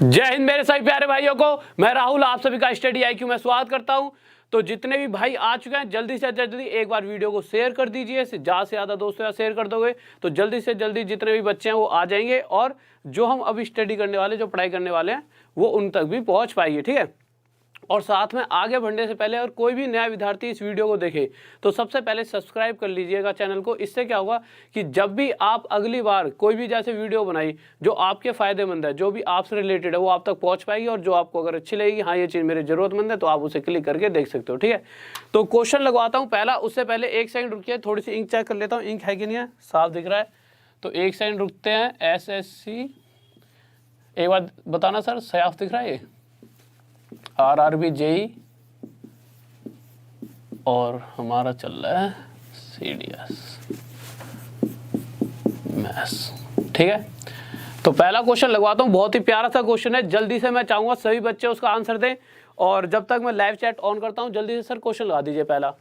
जय हिंद मेरे सभी प्यारे भाइयों को, मैं राहुल आप सभी का स्टडी IQ में स्वागत करता हूं। तो जितने भी भाई आ चुके हैं जल्दी से जल्दी एक बार वीडियो को शेयर कर दीजिए। ज़्यादा से ज़्यादा दोस्तों या शेयर कर दोगे तो जल्दी से जल्दी जितने भी बच्चे हैं वो आ जाएंगे और जो हम अभी स्टडी करने वाले, जो पढ़ाई करने वाले हैं वो उन तक भी पहुँच पाएंगे। ठीक है। और साथ में आगे बढ़ने से पहले और कोई भी नया विद्यार्थी इस वीडियो को देखे तो सबसे पहले सब्सक्राइब कर लीजिएगा चैनल को। इससे क्या होगा कि जब भी आप अगली बार कोई भी जैसे वीडियो बनाई जो आपके फायदेमंद है, जो भी आपसे रिलेटेड है, वो आप तक पहुंच पाएगी। और जो आपको अगर अच्छी लगेगी, हाँ ये चीज़ मेरी जरूरतमंद है, तो आप उसे क्लिक करके देख सकते हो। ठीक है। तो क्वेश्चन लगवाता हूँ पहला। उससे पहले एक सेकंड रुकिए, थोड़ी सी इंक चेक कर लेता हूँ, इंक है कि नहीं है, साफ दिख रहा है तो एक सेकंड रुकते हैं। SSC एक बार बताना सर, साफ दिख रहा है ये? RRB JEE और हमारा चल रहा है CDS मैथ्स। ठीक है। तो पहला क्वेश्चन लगवाता हूँ, बहुत ही प्यारा सा क्वेश्चन है। जल्दी से मैं चाहूंगा सभी बच्चे उसका आंसर दें और जब तक मैं लाइव चैट ऑन करता हूँ जल्दी से सर क्वेश्चन लगा दीजिए पहला।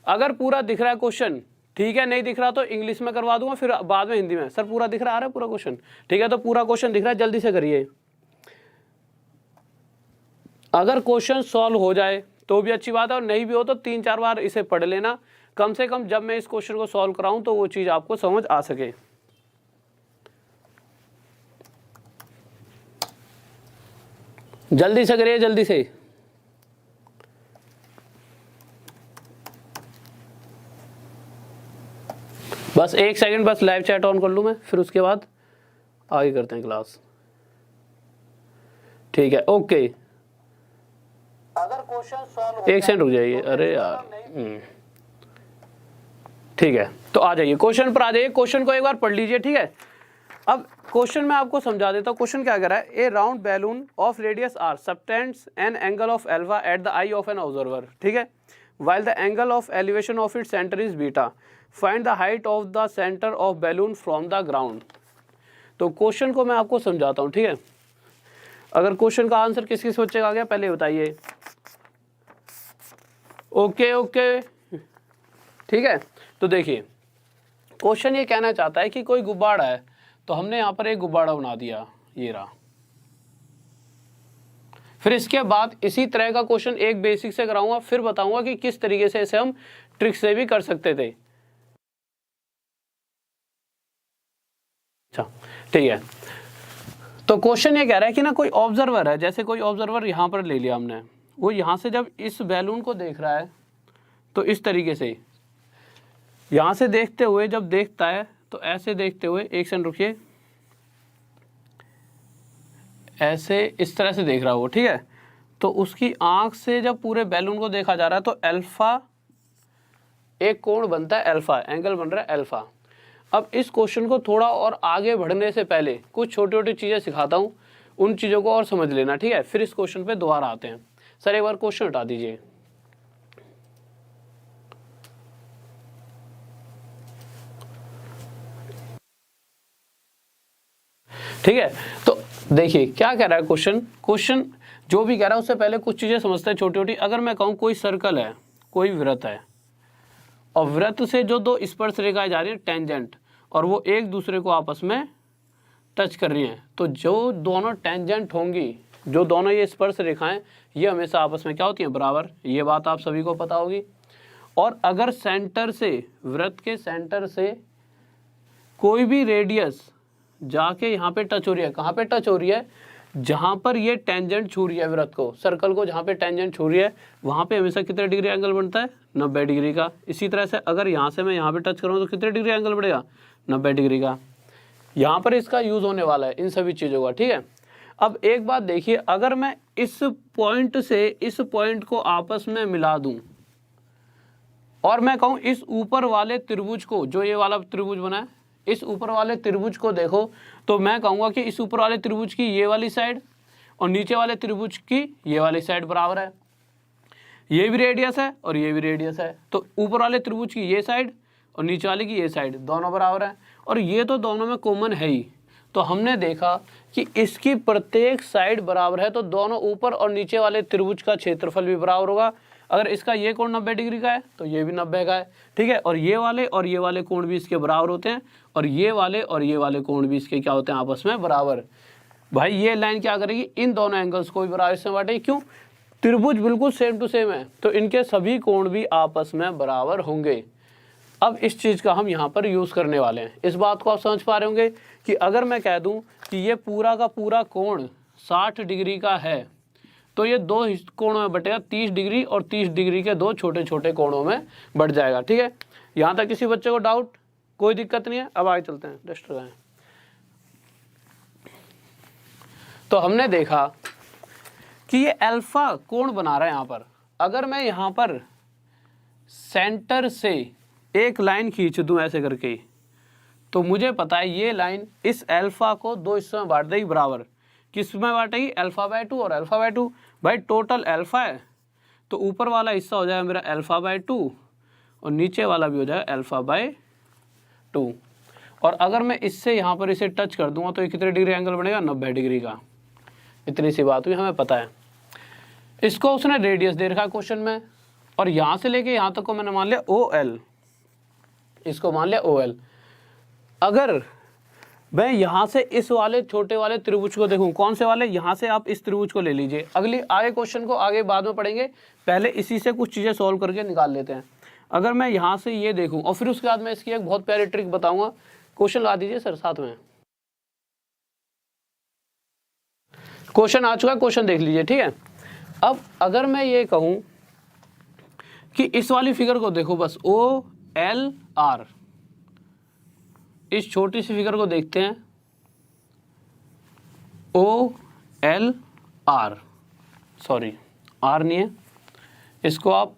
अगर पूरा दिख रहा है क्वेश्चन ठीक है, नहीं दिख रहा तो इंग्लिश में करवा दूंगा, फिर बाद में हिंदी में। सर पूरा दिख रहा आ रहा है पूरा क्वेश्चन? ठीक है, तो पूरा क्वेश्चन दिख रहा है, जल्दी से करिए। अगर क्वेश्चन सॉल्व हो जाए तो भी अच्छी बात है और नहीं भी हो तो 3-4 बार इसे पढ़ लेना, कम से कम जब मैं इस क्वेश्चन को सॉल्व कराऊं तो वो चीज आपको समझ आ सके। जल्दी से करिए, जल्दी से। बस एक सेकंड, बस लाइव चैट ऑन कर लूं मैं, फिर उसके बाद आगे करते हैं क्लास। ठीक है, ओके। अगर क्वेश्चन सॉल्व एक सेकंड रुक जाइए, अरे यार ठीक है। तो आ जाइए क्वेश्चन पर, आ जाइए। क्वेश्चन को एक बार पढ़ लीजिए। ठीक है। अब क्वेश्चन मैं आपको समझा देता हूँ। क्वेश्चन क्या कह रहा है? A round balloon of radius r subtends an angle of alpha at the eye of an observer. ठीक है। While the angle of elevation of its centre is beta, find the height of the centre of balloon from the ground. तो question को मैं आपको समझाता हूँ। ठीक है। अगर क्वेश्चन का आंसर किस किस बच्चे का आ गया पहले बताइए। ओके ओके, ठीक है। तो देखिए क्वेश्चन ये कहना चाहता है कि कोई गुब्बारा है, तो हमने यहाँ पर एक गुब्बारा बना दिया, ये रहा। फिर इसके बाद इसी तरह का क्वेश्चन एक बेसिक से कराऊंगा, फिर बताऊंगा कि किस तरीके से इसे हम ट्रिक से भी कर सकते थे। अच्छा ठीक है। तो क्वेश्चन ये कह रहा है कि ना कोई ऑब्जर्वर है, जैसे कोई ऑब्जर्वर यहाँ पर ले लिया हमने, वो यहाँ से जब इस बैलून को देख रहा है तो इस तरीके से यहाँ से देखते हुए जब देखता है तो ऐसे देखते हुए, एक सेकंड रुकिए, ऐसे इस तरह से देख रहा है वो। ठीक है। तो उसकी आंख से जब पूरे बैलून को देखा जा रहा है तो अल्फा एक कोण बनता है, अल्फा एंगल बन रहा है अल्फा। अब इस क्वेश्चन को थोड़ा और आगे बढ़ने से पहले कुछ छोटी छोटी चीज़ें सिखाता हूँ, उन चीज़ों को और समझ लेना। ठीक है। फिर इस क्वेश्चन पे दोबारा आते हैं। सर एक बार क्वेश्चन हटा दीजिए। ठीक है। तो देखिए क्या कह रहा है क्वेश्चन। क्वेश्चन जो भी कह रहा है उससे पहले कुछ चीजें समझते हैं छोटी छोटी। अगर मैं कहूँ कोई सर्कल है, कोई वृत्त है और वृत्त से जो दो स्पर्श रेखाएं जा रही है टेंजेंट, और वो एक दूसरे को आपस में टच कर रही हैं, तो जो दोनों टेंजेंट होंगी, जो दोनों ये स्पर्श रेखाएं, ये हमेशा आपस में क्या होती हैं? बराबर। ये बात आप सभी को पता होगी। और अगर सेंटर से, वृत्त के सेंटर से कोई भी रेडियस जाके यहाँ पे टच हो रही है, कहाँ पे टच हो रही है? जहाँ पर ये टेंजेंट छू रही है वृत्त को, सर्कल को जहाँ पे टेंजेंट छू रही है, वहाँ पे हमेशा कितने डिग्री एंगल बनता है? 90 डिग्री का। इसी तरह से अगर यहाँ से मैं यहाँ पे टच करूँ तो कितने डिग्री एंगल बढ़ेगा? 90 डिग्री का। यहाँ पर इसका यूज होने वाला है इन सभी चीज़ों का। ठीक है। अब एक बात देखिए, अगर मैं इस पॉइंट से इस पॉइंट को आपस में मिला दूं और मैं कहूँ इस ऊपर वाले त्रिभुज को, जो ये वाला त्रिभुज बना है, इस ऊपर वाले त्रिभुज को देखो, तो मैं कहूँगा कि इस ऊपर वाले त्रिभुज की ये वाली साइड और नीचे वाले त्रिभुज की ये वाली साइड बराबर है। ये भी रेडियस है और ये भी रेडियस है, तो ऊपर वाले त्रिभुज की ये साइड और नीचे वाले की ये साइड दोनों बराबर है। और ये तो दोनों में कॉमन है ही। तो हमने देखा कि इसकी प्रत्येक साइड बराबर है, तो दोनों ऊपर और नीचे वाले त्रिभुज का क्षेत्रफल भी बराबर होगा। अगर इसका ये कोण 90 डिग्री का है तो ये भी 90 का है। ठीक है। और ये वाले कोण भी इसके बराबर होते हैं, और ये वाले कोण भी इसके क्या होते हैं? आपस में बराबर। भाई ये लाइन क्या करेगी, इन दोनों एंगल्स को भी बराबर से बांटेगी। क्यों, त्रिभुज बिल्कुल सेम टू सेम है, तो इनके सभी कोण भी आपस में बराबर होंगे। अब इस चीज़ का हम यहाँ पर यूज़ करने वाले हैं। इस बात को आप समझ पा रहे होंगे कि अगर मैं कह दूँ कि ये पूरा का पूरा कोण 60 डिग्री का है, तो ये दो कोणों में बटेगा, 30 डिग्री और 30 डिग्री के दो छोटे छोटे कोणों में बढ़ जाएगा। ठीक है, यहाँ तक किसी बच्चे को डाउट, कोई दिक्कत नहीं है। अब आगे चलते हैं, डस्ट लगाएं। तो हमने देखा कि ये अल्फा कोण बना रहा है यहाँ पर। अगर मैं यहाँ पर सेंटर से एक लाइन खींच दूं ऐसे करके, तो मुझे पता है ये लाइन इस अल्फा को दो हिस्सों में बांट देगी बराबर। किस में बांटेगी, अल्फा बाय 2 और अल्फा बाय 2। भाई टोटल अल्फा है, तो ऊपर वाला हिस्सा हो जाएगा मेरा अल्फा बाय 2 और नीचे वाला भी हो जाएगा अल्फा बाय 2। और अगर मैं इससे यहाँ पर इसे टच कर दूंगा तो ये कितने डिग्री एंगल बनेगा, 90 डिग्री का। इतनी सी बात हुई, हमें पता है। इसको उसने रेडियस दे रखा क्वेश्चन में, और यहाँ से लेके यहाँ तक को मैंने मान लिया OL, इसको मान लिया OL। अगर मैं यहाँ से इस वाले छोटे वाले त्रिभुज को देखूँ, कौन से वाले, यहाँ से आप इस त्रिभुज को ले लीजिए। अगली आगे क्वेश्चन को आगे बाद में पढ़ेंगे, पहले इसी से कुछ चीज़ें सॉल्व करके निकाल लेते हैं। अगर मैं यहाँ से ये देखूँ और फिर उसके बाद मैं इसकी एक बहुत प्यारी ट्रिक बताऊँगा। क्वेश्चन ला दीजिए सर साथ में, क्वेश्चन आ चुका है, क्वेश्चन देख लीजिए। ठीक है, अब अगर मैं ये कहूँ कि इस वाली फिगर को देखो, बस OLR, इस छोटी सी फिगर को देखते हैं, OLR, सॉरी R नहीं है, इसको आप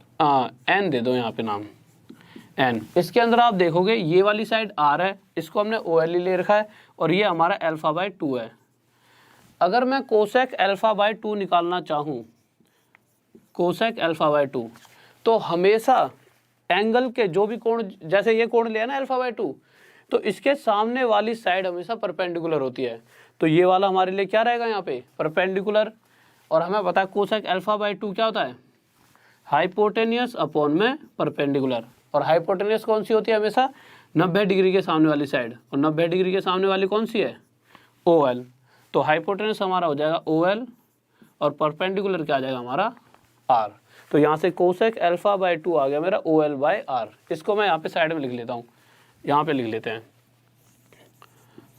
N दे दो यहाँ पे नाम, N। इसके अंदर आप देखोगे ये वाली साइड R है, इसको हमने OL ही ले रखा है, और ये हमारा अल्फा बाय 2 है। अगर मैं कोसेक अल्फा बाय 2 निकालना चाहूँ, कोसेक अल्फा बाय 2, तो हमेशा एंगल के जो भी कोण, जैसे ये कोण लिया ना अल्फा बाय 2, तो इसके सामने वाली साइड हमेशा परपेंडिकुलर होती है। तो ये वाला हमारे लिए क्या रहेगा यहाँ पे, परपेंडिकुलर। और हमें पता है कोसेक अल्फा बाय 2 क्या होता है, हाइपोटेनियस अपॉन में परपेंडिकुलर। और हाइपोटेनियस कौन सी होती है, हमेशा 90 डिग्री के सामने वाली साइड, और 90 डिग्री के सामने वाली कौन सी है, OL। तो हाइपोटेनस हमारा हो जाएगा OL, और परपेंडिकुलर क्या आ जाएगा हमारा R। तो यहाँ से कोसेक अल्फा बाय 2 आ गया मेरा OL बाय R। इसको मैं यहाँ पे साइड में लिख लेता हूँ, यहाँ पे लिख लेते हैं,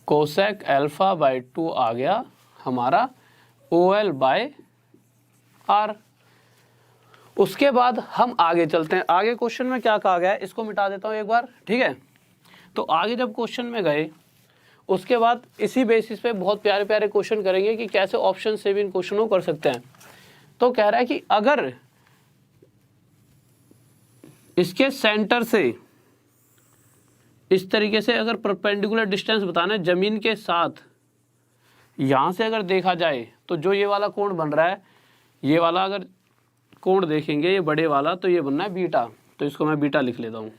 कोसेक अल्फा बाय 2 आ गया हमारा OL बाय R। उसके बाद हम आगे चलते हैं। आगे क्वेश्चन में क्या कहा गया है, इसको मिटा देता हूँ एक बार। ठीक है, तो आगे जब क्वेश्चन में गए, उसके बाद इसी बेसिस पे बहुत प्यारे प्यारे क्वेश्चन करेंगे कि कैसे ऑप्शन से भी इन क्वेश्चनों को कर सकते हैं। तो कह रहा है कि अगर इसके सेंटर से इस तरीके से अगर परपेंडिकुलर डिस्टेंस बताना है जमीन के साथ, यहाँ से अगर देखा जाए तो जो ये वाला कोण बन रहा है, ये वाला अगर कोण देखेंगे ये बड़े वाला, तो ये बनना है बीटा। तो इसको मैं बीटा लिख लेता हूँ।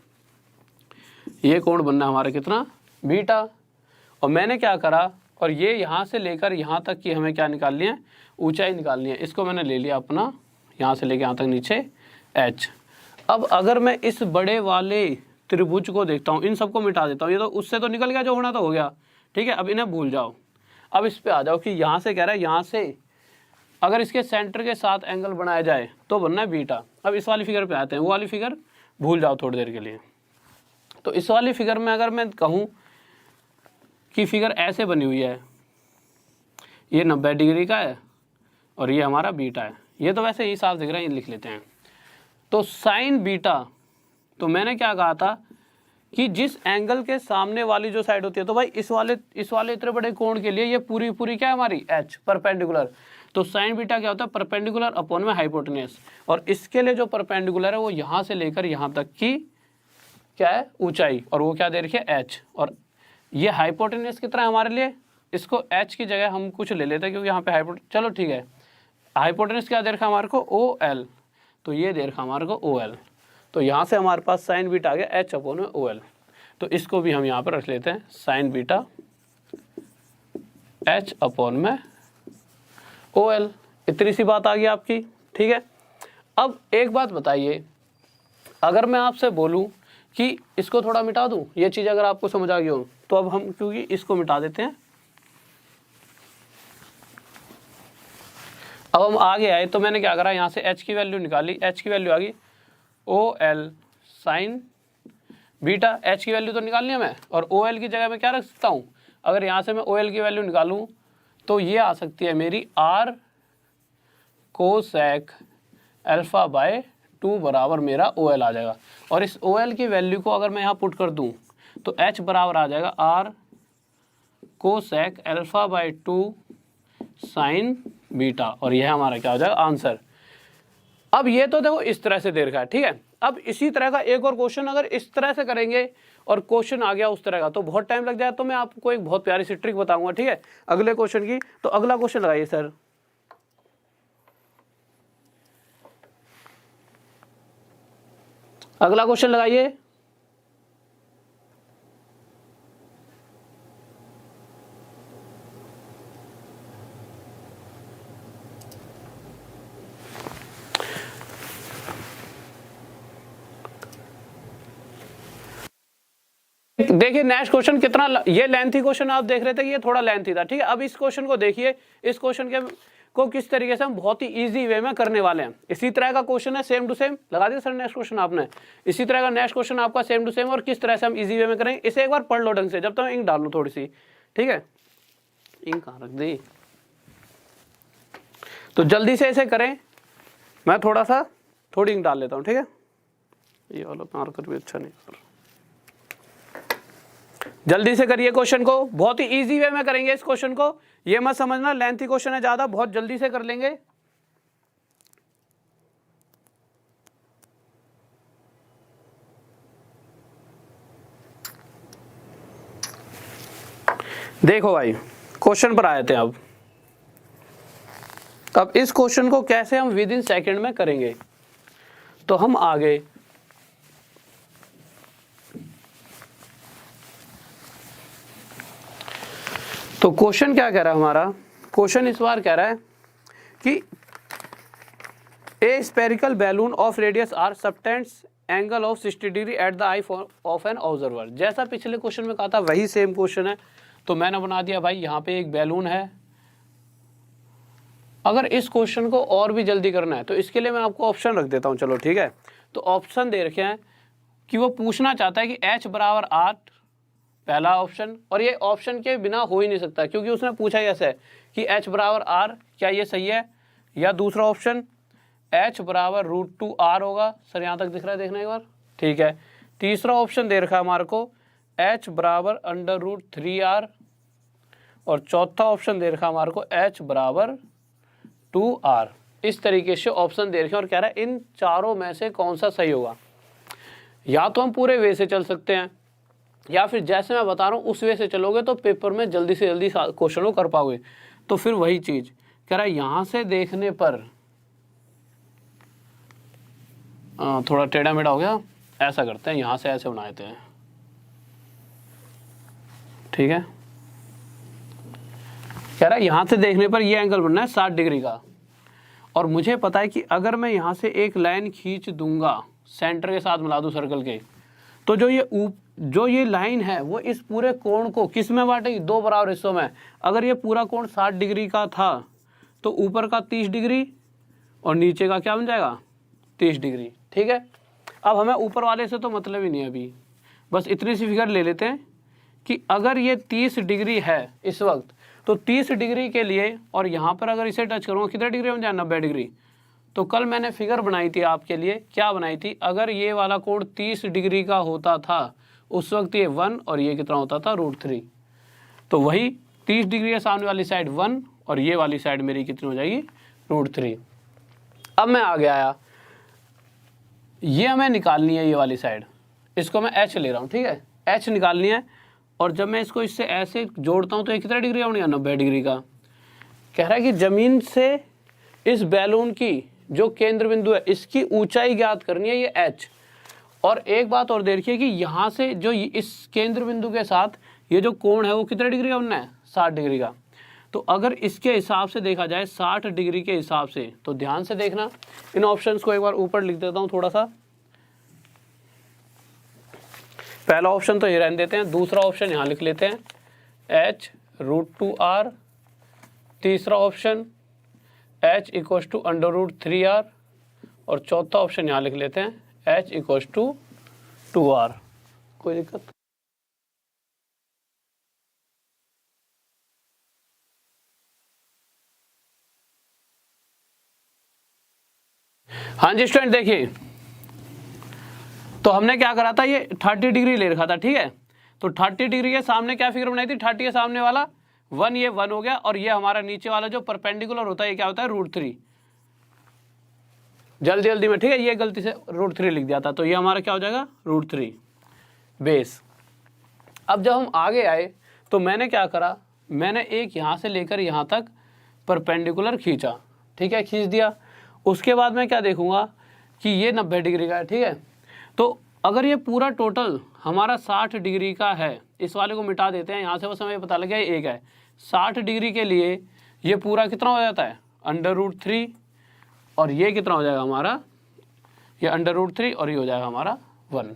ये कोण बनना है हमारा कितना, बीटा। और मैंने क्या करा, और ये यहाँ से लेकर यहाँ तक की हमें क्या निकालनी है, ऊंचाई निकालनी है। इसको मैंने ले लिया अपना, यहाँ से लेकर यहाँ तक नीचे H। अब अगर मैं इस बड़े वाले त्रिभुज को देखता हूँ, इन सबको मिटा देता हूँ, ये तो उससे तो निकल गया, जो होना तो हो गया। ठीक है, अब इन्हें भूल जाओ। अब इस पे आ जाओ कि यहाँ से कह रहा है, यहाँ से अगर इसके सेंटर के साथ एंगल बनाया जाए तो बनना है बीटा। अब इस वाली फिगर पे आते हैं, वो वाली फिगर भूल जाओ थोड़ी देर के लिए। तो इस वाली फिगर में अगर मैं कहूँ कि फिगर ऐसे बनी हुई है, ये 90 डिग्री का है और ये हमारा बीटा है, ये तो वैसे ही साफ दिख रहा है, ये लिख लेते हैं। तो साइन बीटा, तो मैंने क्या कहा था कि जिस एंगल के सामने वाली जो साइड होती है, तो भाई इस वाले इतने बड़े कोण के लिए ये पूरी पूरी क्या है हमारी, H, परपेंडिकुलर। तो साइन बीटा क्या होता है, परपेंडिकुलर अपॉन में हाइपोटेनियस। और इसके लिए जो परपेंडिकुलर है वो यहाँ से लेकर यहाँ तक की क्या है, ऊंचाई, और वो क्या दे रखी है, H। और ये हाइपोटेनियस कितना है हमारे लिए, इसको H की जगह हम कुछ ले लेते हैं क्योंकि यहाँ पे चलो ठीक है, हाइपोटेनियस क्या दे रखा हमारे को, OL। तो ये दे रखा हमारे को OL। तो यहाँ से हमारे पास साइन बीटा आ गया H अपॉन में OL। तो इसको भी हम यहाँ पर रख लेते हैं, साइन बीटा H अपॉन में OL। इतनी सी बात आ गई आपकी। ठीक है, अब एक बात बताइए, अगर मैं आपसे बोलूँ कि इसको थोड़ा मिटा दूँ, ये चीज़ अगर आपको समझ आ गई हो, तो अब हम क्योंकि इसको मिटा देते हैं, अब हम आगे आए तो मैंने क्या करा, यहाँ से h की वैल्यू निकाली, h की वैल्यू आ गई OL साइन बीटा। h की वैल्यू तो निकालनी है मैं, और OL की जगह मैं क्या रख सकता हूँ, अगर यहाँ से मैं OL की वैल्यू निकालूँ तो ये आ सकती है मेरी R कोसेक अल्फा बाय 2 बराबर मेरा OL आ जाएगा। और इस OL की वैल्यू को अगर मैं यहाँ पुट कर दूँ तो H बराबर आ जाएगा R cosec alpha by 2 sign beta, और यह हमारा क्या हो जाएगा आंसर। अब ये तो देखो इस तरह से दे रखा है, ठीक है। अब इसी तरह का एक और क्वेश्चन अगर इस तरह से करेंगे और क्वेश्चन आ गया उस तरह का तो बहुत टाइम लग जाए, तो मैं आपको एक बहुत प्यारी सी ट्रिक बताऊंगा, ठीक है, अगले क्वेश्चन की। तो अगला क्वेश्चन लगाइए सर। अगला क्वेश्चन लगाइए। देखिए नेक्स्ट क्वेश्चन कितना, ये लेंथी क्वेश्चन आप देख रहे थे कि ये थोड़ा लेंथी था, ठीक है। अब इस क्वेश्चन को देखिए, इस क्वेश्चन के को किस तरीके से हम बहुत ही इजी वे में करने वाले हैं। इसी तरह का क्वेश्चन है, सेम टू सेम लगा दिया सर नेक्स्ट क्वेश्चन आपने। इसी तरह का नेक्स्ट क्वेश्चन आपका सेम टू सेम, और किस तरह से हम इजी वे में करेंगे इसे एक बार पढ़ लो ढंग से, जब तक मैं इंक डाल लूँ थोड़ी सी, ठीक है। इंक कहाँ रख दी, तो जल्दी से इसे करें, मैं थोड़ी इंक डाल लेता हूँ, ठीक है। ये वाला मार्कर भी अच्छा नहीं, जल्दी से करिए क्वेश्चन को, बहुत ही इजी वे में करेंगे इस क्वेश्चन को, ये मत समझना लेंथी क्वेश्चन है ज्यादा, बहुत जल्दी से कर लेंगे। देखो भाई क्वेश्चन पर आए थे। अब इस क्वेश्चन को कैसे हम विद इन सेकेंड में करेंगे, तो हम आगे तो क्वेश्चन क्या कह रहा है हमारा, क्वेश्चन इस बार कह रहा है कि a spherical balloon of radius r subtends angle of 60 degree at the eye of an observer. जैसा पिछले क्वेश्चन में कहा था वही सेम क्वेश्चन है, तो मैंने बना दिया भाई यहाँ पे एक बैलून है। अगर इस क्वेश्चन को और भी जल्दी करना है तो इसके लिए मैं आपको ऑप्शन रख देता हूँ, चलो ठीक है। तो ऑप्शन दे रखे हैं कि वो पूछना चाहता है कि h बराबर 8, पहला ऑप्शन, और ये ऑप्शन के बिना हो ही नहीं सकता क्योंकि उसने पूछा ऐसे है कि h बराबर r, क्या ये सही है, या दूसरा ऑप्शन h बराबर √2r होगा। सर यहाँ तक दिख रहा है, देखना एक बार, ठीक है। तीसरा ऑप्शन दे रखा है हमारे को h बराबर √3r, और चौथा ऑप्शन दे रखा है हमारे को h बराबर 2r। इस तरीके से ऑप्शन दे रखे हैं और कह रहा है इन चारों में से कौन सा सही होगा। या तो हम पूरे वे से चल सकते हैं, या फिर जैसे मैं बता रहा हूँ उस वे से चलोगे तो पेपर में जल्दी से जल्दी क्वेश्चन को कर पाओगे। तो फिर वही चीज कह रहा है, यहाँ से देखने पर थोड़ा टेढ़ा मेढ़ा हो गया, ऐसा करते हैं, यहाँ से ऐसे बना देते हैं, ठीक है। कह रहा है यहाँ से देखने पर ये एंगल बनना है 60 डिग्री का, और मुझे पता है कि अगर मैं यहाँ से एक लाइन खींच दूंगा, सेंटर के साथ मिला दूं सर्कल के, तो जो ये लाइन है वो इस पूरे कोण को किस में बांटेगी, 2 बराबर हिस्सों में। अगर ये पूरा कोण 60 डिग्री का था तो ऊपर का 30 डिग्री और नीचे का क्या बन जाएगा 30 डिग्री, ठीक है। अब हमें ऊपर वाले से तो मतलब ही नहीं है अभी, बस इतनी सी फिगर ले लेते हैं कि अगर ये 30 डिग्री है इस वक्त, तो 30 डिग्री के लिए, और यहाँ पर अगर इसे टच करूँगा कितने डिग्री बन जाए 90 डिग्री। तो कल मैंने फिगर बनाई थी आपके लिए, क्या बनाई थी, अगर ये वाला कोण 30 डिग्री का होता था उस वक्त ये 1 और ये कितना होता था √3। तो वही 30 डिग्री के सामने वाली साइड 1 और ये वाली साइड मेरी कितनी हो जाएगी √3। अब मैं आगे आया, ये हमें निकालनी है ये वाली साइड, इसको मैं h ले रहा हूँ, ठीक है, h निकालनी है। और जब मैं इसको इससे ऐसे जोड़ता हूँ तो ये कितना डिग्री होनी है 90 डिग्री का। कह रहा है कि जमीन से इस बैलून की जो केंद्र बिंदु है इसकी ऊंचाई ज्ञात करनी है, ये h। और एक बात और देखिए कि यहाँ से जो इस केंद्र बिंदु के साथ ये जो कोण है वो कितने डिग्री का बनना है 60 डिग्री का। तो अगर इसके हिसाब से देखा जाए 60 डिग्री के हिसाब से, तो ध्यान से देखना, इन ऑप्शंस को एक बार ऊपर लिख देता हूँ थोड़ा सा। पहला ऑप्शन तो ये रहने देते हैं, दूसरा ऑप्शन यहाँ लिख लेते हैं h √2r, तीसरा option h equal to √3r, और चौथा ऑप्शन यहाँ लिख लेते हैं h इक्वल टू 2r। कोई दिक्कत? हाँ जी स्टूडेंट, देखिए तो हमने क्या करा था, ये 30 डिग्री ले रखा था, ठीक है। तो 30 डिग्री के सामने क्या फिगर बनाई थी, 30 के सामने वाला 1, ये 1 हो गया, और ये हमारा नीचे वाला जो परपेंडिकुलर होता है ये क्या होता है, √3। जल्दी जल्दी में, ठीक है, ये गलती से √3 लिख दिया था, तो ये हमारा क्या हो जाएगा, √3 बेस। अब जब हम आगे आए तो मैंने क्या करा, मैंने एक यहाँ से लेकर यहाँ तक परपेंडिकुलर खींचा, ठीक है, खींच दिया। उसके बाद मैं क्या देखूंगा कि ये 90 डिग्री का है, ठीक है। तो अगर ये पूरा टोटल हमारा 60 डिग्री का है, इस वाले को मिटा देते हैं, यहाँ से बस हमें पता लग गया एक है। 60 डिग्री के लिए ये पूरा कितना हो जाता है, √3, और ये कितना हो जाएगा हमारा, ये √3, और ये हो जाएगा हमारा 1।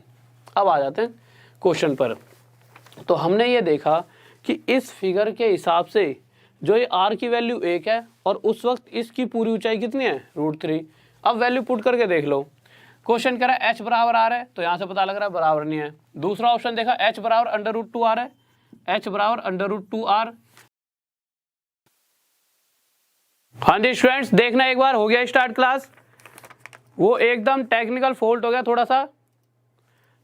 अब आ जाते हैं क्वेश्चन पर। तो हमने ये देखा कि इस फिगर के हिसाब से जो ये r की वैल्यू 1 है, और उस वक्त इसकी पूरी ऊंचाई कितनी है, √3। अब वैल्यू पुट करके देख लो। क्वेश्चन कह रहा है h बराबर r है, तो यहाँ से पता लग रहा है बराबर नहीं है। दूसरा ऑप्शन देखा h बराबर √2r है, h बराबर √2r। हाँ जी स्टूडेंट्स, देखना एक बार, हो गया स्टार्ट क्लास। वो एकदम टेक्निकल फॉल्ट हो गया थोड़ा सा,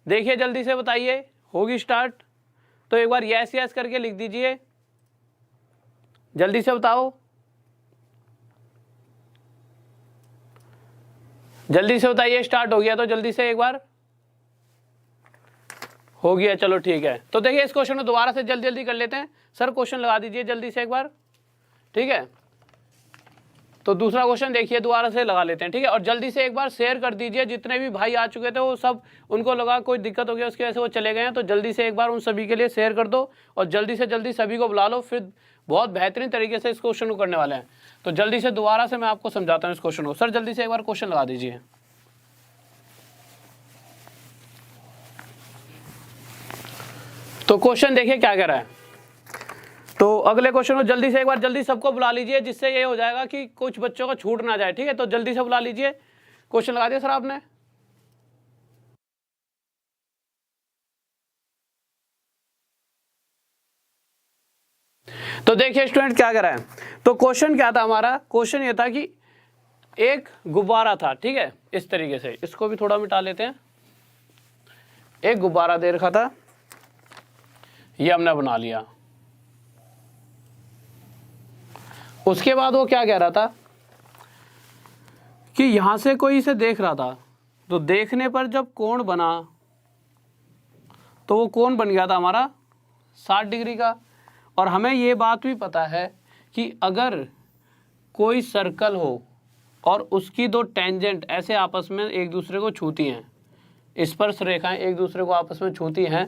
देखिए जल्दी से बताइए, होगी स्टार्ट। तो एक बार यस यस करके लिख दीजिए, जल्दी से बताओ, जल्दी से बताइए, स्टार्ट हो गया तो जल्दी से एक बार। हो गया, चलो ठीक है। तो देखिए इस क्वेश्चन को दोबारा से जल्दी जल्दी कर लेते हैं। सर क्वेश्चन लगा दीजिए जल्दी से एक बार, ठीक है। तो दूसरा क्वेश्चन देखिए दोबारा से लगा लेते हैं, ठीक है। और जल्दी से एक बार शेयर कर दीजिए, जितने भी भाई आ चुके थे वो सब, उनको लगा कोई दिक्कत हो गया उसकी वजह से वो चले गए हैं, तो जल्दी से एक बार उन सभी के लिए शेयर कर दो, और जल्दी से जल्दी सभी को बुला लो, फिर बहुत बेहतरीन तरीके से इस क्वेश्चन को करने वाले हैं। तो जल्दी से दोबारा से मैं आपको समझाता हूँ इस क्वेश्चन को। सर जल्दी से एक बार क्वेश्चन लगा दीजिए। तो क्वेश्चन देखिए क्या कह रहा है। तो अगले क्वेश्चन को जल्दी से एक बार जल्दी सबको बुला लीजिए, जिससे ये हो जाएगा कि कुछ बच्चों को छूट ना जाए, ठीक है। तो जल्दी से बुला लीजिए। क्वेश्चन लगा दिया सर आपने? तो देखिए स्टूडेंट क्या कर रहा है। तो क्वेश्चन क्या था हमारा, क्वेश्चन ये था कि एक गुब्बारा था, ठीक है, इस तरीके से, इसको भी थोड़ा मिटा लेते हैं। एक गुब्बारा दे रखा था, ये हमने बना लिया। उसके बाद वो क्या कह रहा था कि यहां से कोई इसे देख रहा था, तो देखने पर जब कोण बना, तो वो कोण बन गया था हमारा 60 डिग्री का। और हमें ये बात भी पता है कि अगर कोई सर्कल हो और उसकी दो टेंजेंट ऐसे आपस में एक दूसरे को छूती हैं, स्पर्श रेखाएं एक दूसरे को आपस में छूती हैं,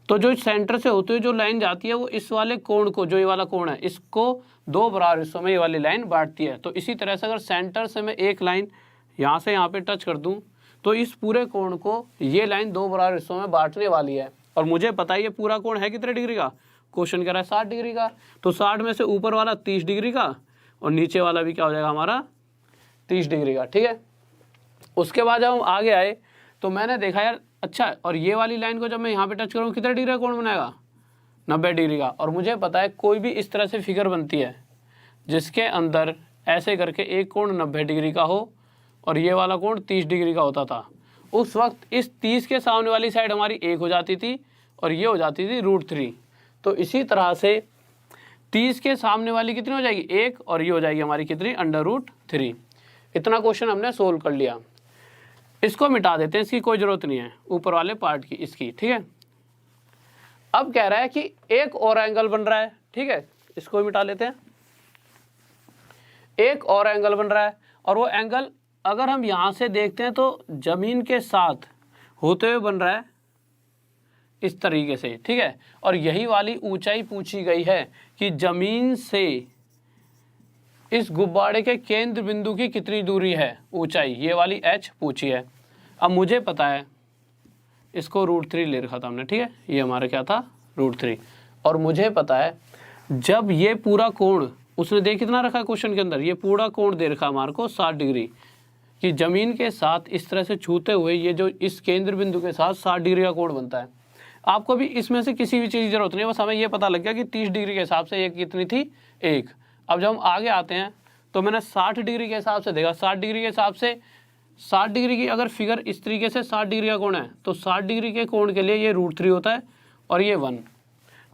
तो जो सेंटर से होते हुए जो लाइन जाती है वो इस वाले कोण को, जो ये वाला कोण है, इसको दो बराबर हिस्सों में ये वाली लाइन बांटती है। तो इसी तरह से अगर सेंटर से मैं एक लाइन यहाँ से यहाँ पे टच कर दूं, तो इस पूरे कोण को ये लाइन दो बराबर हिस्सों में बांटने वाली है। और मुझे पता है ये पूरा कोण है कितने डिग्री का, क्वेश्चन कह रहा है 60 डिग्री का। तो 60 में से ऊपर वाला 30 डिग्री का, और नीचे वाला भी क्या हो जाएगा हमारा 30 डिग्री का, ठीक है। उसके बाद जब हम आगे आए तो मैंने देखा यार अच्छा, और ये वाली लाइन को जब मैं यहाँ पे टच करूँ कितने डिग्री का कोण बनाएगा, 90 डिग्री का। और मुझे पता है कोई भी इस तरह से फिगर बनती है जिसके अंदर ऐसे करके एक कोण 90 डिग्री का हो और ये वाला कोण 30 डिग्री का होता था, उस वक्त इस 30 के सामने वाली साइड हमारी 1 हो जाती थी और ये हो जाती थी √3। तो इसी तरह से 30 के सामने वाली कितनी हो जाएगी 1, और ये हो जाएगी हमारी कितनी √3। इतना क्वेश्चन हमने सोल्व कर लिया। इसको मिटा देते हैं, इसकी कोई ज़रूरत नहीं है ऊपर वाले पार्ट की, इसकी, ठीक है। अब कह रहा है कि एक और एंगल बन रहा है, ठीक है, इसको मिटा लेते हैं। एक और एंगल बन रहा है, और वो एंगल अगर हम यहाँ से देखते हैं तो जमीन के साथ होते हुए बन रहा है इस तरीके से, ठीक है। और यही वाली ऊंचाई पूछी गई है कि जमीन से इस गुब्बारे के केंद्र बिंदु की कितनी दूरी है ऊंचाई, ये वाली h पूछी है। अब मुझे पता है इसको √3 ले रखा था हमने, ठीक है, ये हमारा क्या था √3। और मुझे पता है जब ये पूरा कोण उसने दे कितना रखा क्वेश्चन के अंदर, ये पूरा कोण दे रखा हमारे को 60 डिग्री कि जमीन के साथ इस तरह से छूते हुए ये जो इस केंद्र बिंदु के साथ 60 डिग्री का कोण बनता है। आपको भी इसमें से किसी भी चीज़ की जरूरत नहीं है, बस हमें ये पता लग गया कि 30 डिग्री के हिसाब से ये कितनी थी, 1। अब जब हम आगे आते हैं तो मैंने 60 डिग्री के हिसाब से देखा, 60 डिग्री के हिसाब से 60 डिग्री की अगर फिगर इस तरीके से 60 डिग्री का कोण है तो 60 डिग्री के कोण के लिए ये √3 होता है और ये 1,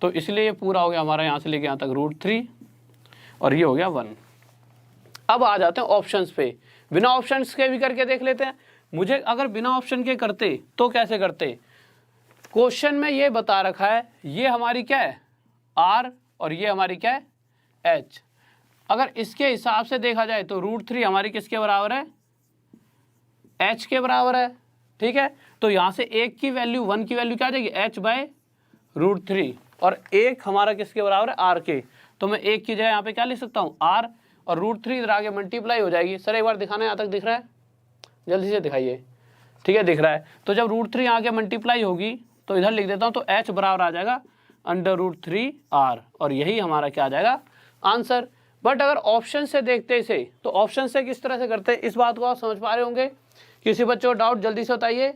तो इसलिए ये पूरा हो गया हमारा यहाँ से लेके यहाँ तक √3 और ये हो गया 1। अब आ जाते हैं ऑप्शंस पे, बिना ऑप्शंस के भी करके देख लेते हैं। मुझे अगर बिना ऑप्शन के करते तो कैसे करते, क्वेश्चन में ये बता रखा है ये हमारी क्या है R और ये हमारी क्या है H। अगर इसके हिसाब से देखा जाए तो √3 हमारी किसके बराबर है, H के बराबर है, ठीक है। तो यहाँ से 1 की वैल्यू 1 की वैल्यू क्या आ जाएगी, H/√3 और 1 हमारा किसके बराबर है, R के। तो मैं 1 की जगह यहाँ पे क्या लिख सकता हूँ, R और √3 इधर आगे मल्टीप्लाई हो जाएगी। सर एक बार दिखाना, यहाँ तक दिख रहा है, जल्दी से दिखाइए, ठीक है दिख रहा है। तो जब √3 यहाँ के मल्टीप्लाई होगी तो इधर लिख देता हूँ, तो H बराबर आ जाएगा √3R और यही हमारा क्या आ जाएगा आंसर। बट अगर ऑप्शन से देखते इसे तो ऑप्शन से किस तरह से करते हैं, इस बात को आप समझ पा रहे होंगे। किसी बच्चों को डाउट जल्दी से बताइए।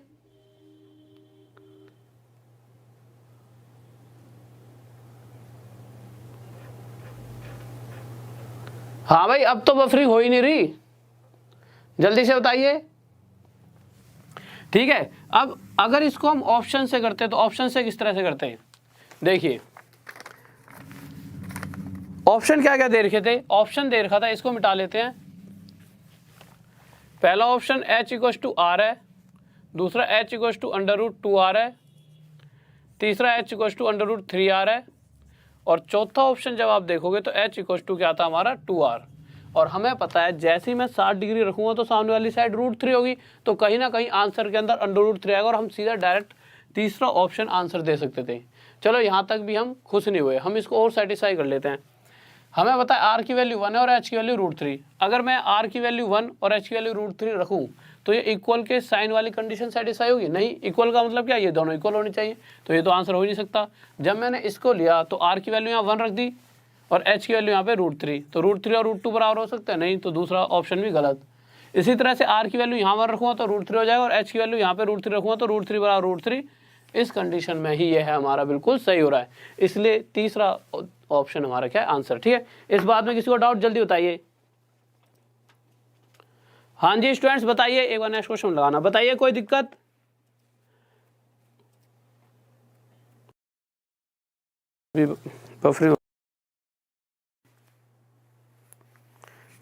हाँ भाई, अब तो बफरिंग हो ही नहीं रही, जल्दी से बताइए, ठीक है। अब अगर इसको हम ऑप्शन से करते हैं तो ऑप्शन से किस तरह से करते हैं, देखिए ऑप्शन क्या क्या दे रखे थे, ऑप्शन दे रखा था, इसको मिटा लेते हैं। पहला ऑप्शन H=R है, दूसरा H=√2R है, तीसरा H=√3R है और चौथा ऑप्शन जब आप देखोगे तो H= क्या था हमारा 2R। और हमें पता है जैसे ही मैं 60 डिग्री रखूंगा तो सामने वाली साइड √3 होगी, तो कहीं ना कहीं आंसर के अंदर √3 आएगा और हम सीधा डायरेक्ट तीसरा ऑप्शन आंसर दे सकते थे। चलो यहाँ तक भी हम खुश नहीं हुए, हम इसको और सेटिस्फाई कर लेते हैं। हमें पता है R की वैल्यू 1 है और H की वैल्यू √3। अगर मैं R की वैल्यू 1 और H की वैल्यू √3 रखूँ तो ये इक्वल के साइन वाली कंडीशन सेटिस्फाई होगी, नहीं। इक्वल का मतलब क्या, ये दोनों इक्वल होनी चाहिए, तो ये तो आंसर हो ही नहीं सकता। जब मैंने इसको लिया तो R की वैल्यू यहाँ 1 रख दी और H की वैल्यू यहाँ पे √3, तो √3 और √2 बराबर हो सकते हैं, नहीं, तो दूसरा ऑप्शन भी गलत। इसी तरह से R की वैल्यू यहाँ 1 रखूँगा तो √3 हो जाएगा और H की वैल्यू यहाँ पे √3 रखूँगा तो √3 बराबर √3। इस कंडीशन में ही ये है हमारा बिल्कुल सही हो रहा है, इसलिए तीसरा ऑप्शन हमारा क्या है आंसर, ठीक है। इस बात में किसी को डाउट जल्दी बताइए। हाँ जी स्टूडेंट्स बताइए, एक बार नेक्स्ट क्वेश्चन लगाना, बताइए कोई दिक्कत।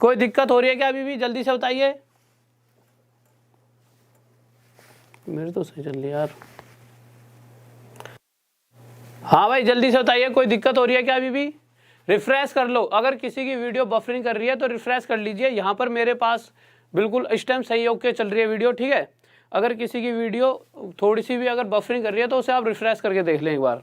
कोई दिक्कत हो रही है क्या अभी भी, जल्दी से बताइए। मेरे तो सही चल रही है यार। हाँ भाई जल्दी से बताइए, कोई दिक्कत हो रही है क्या अभी भी। रिफ्रेश कर लो, अगर किसी की वीडियो बफरिंग कर रही है तो रिफ्रेश कर लीजिए। यहाँ पर मेरे पास बिल्कुल इस टाइम सही होके चल रही है वीडियो, ठीक है। अगर किसी की वीडियो थोड़ी सी भी अगर बफरिंग कर रही है तो उसे आप रिफ्रेश करके देख लें एक बार।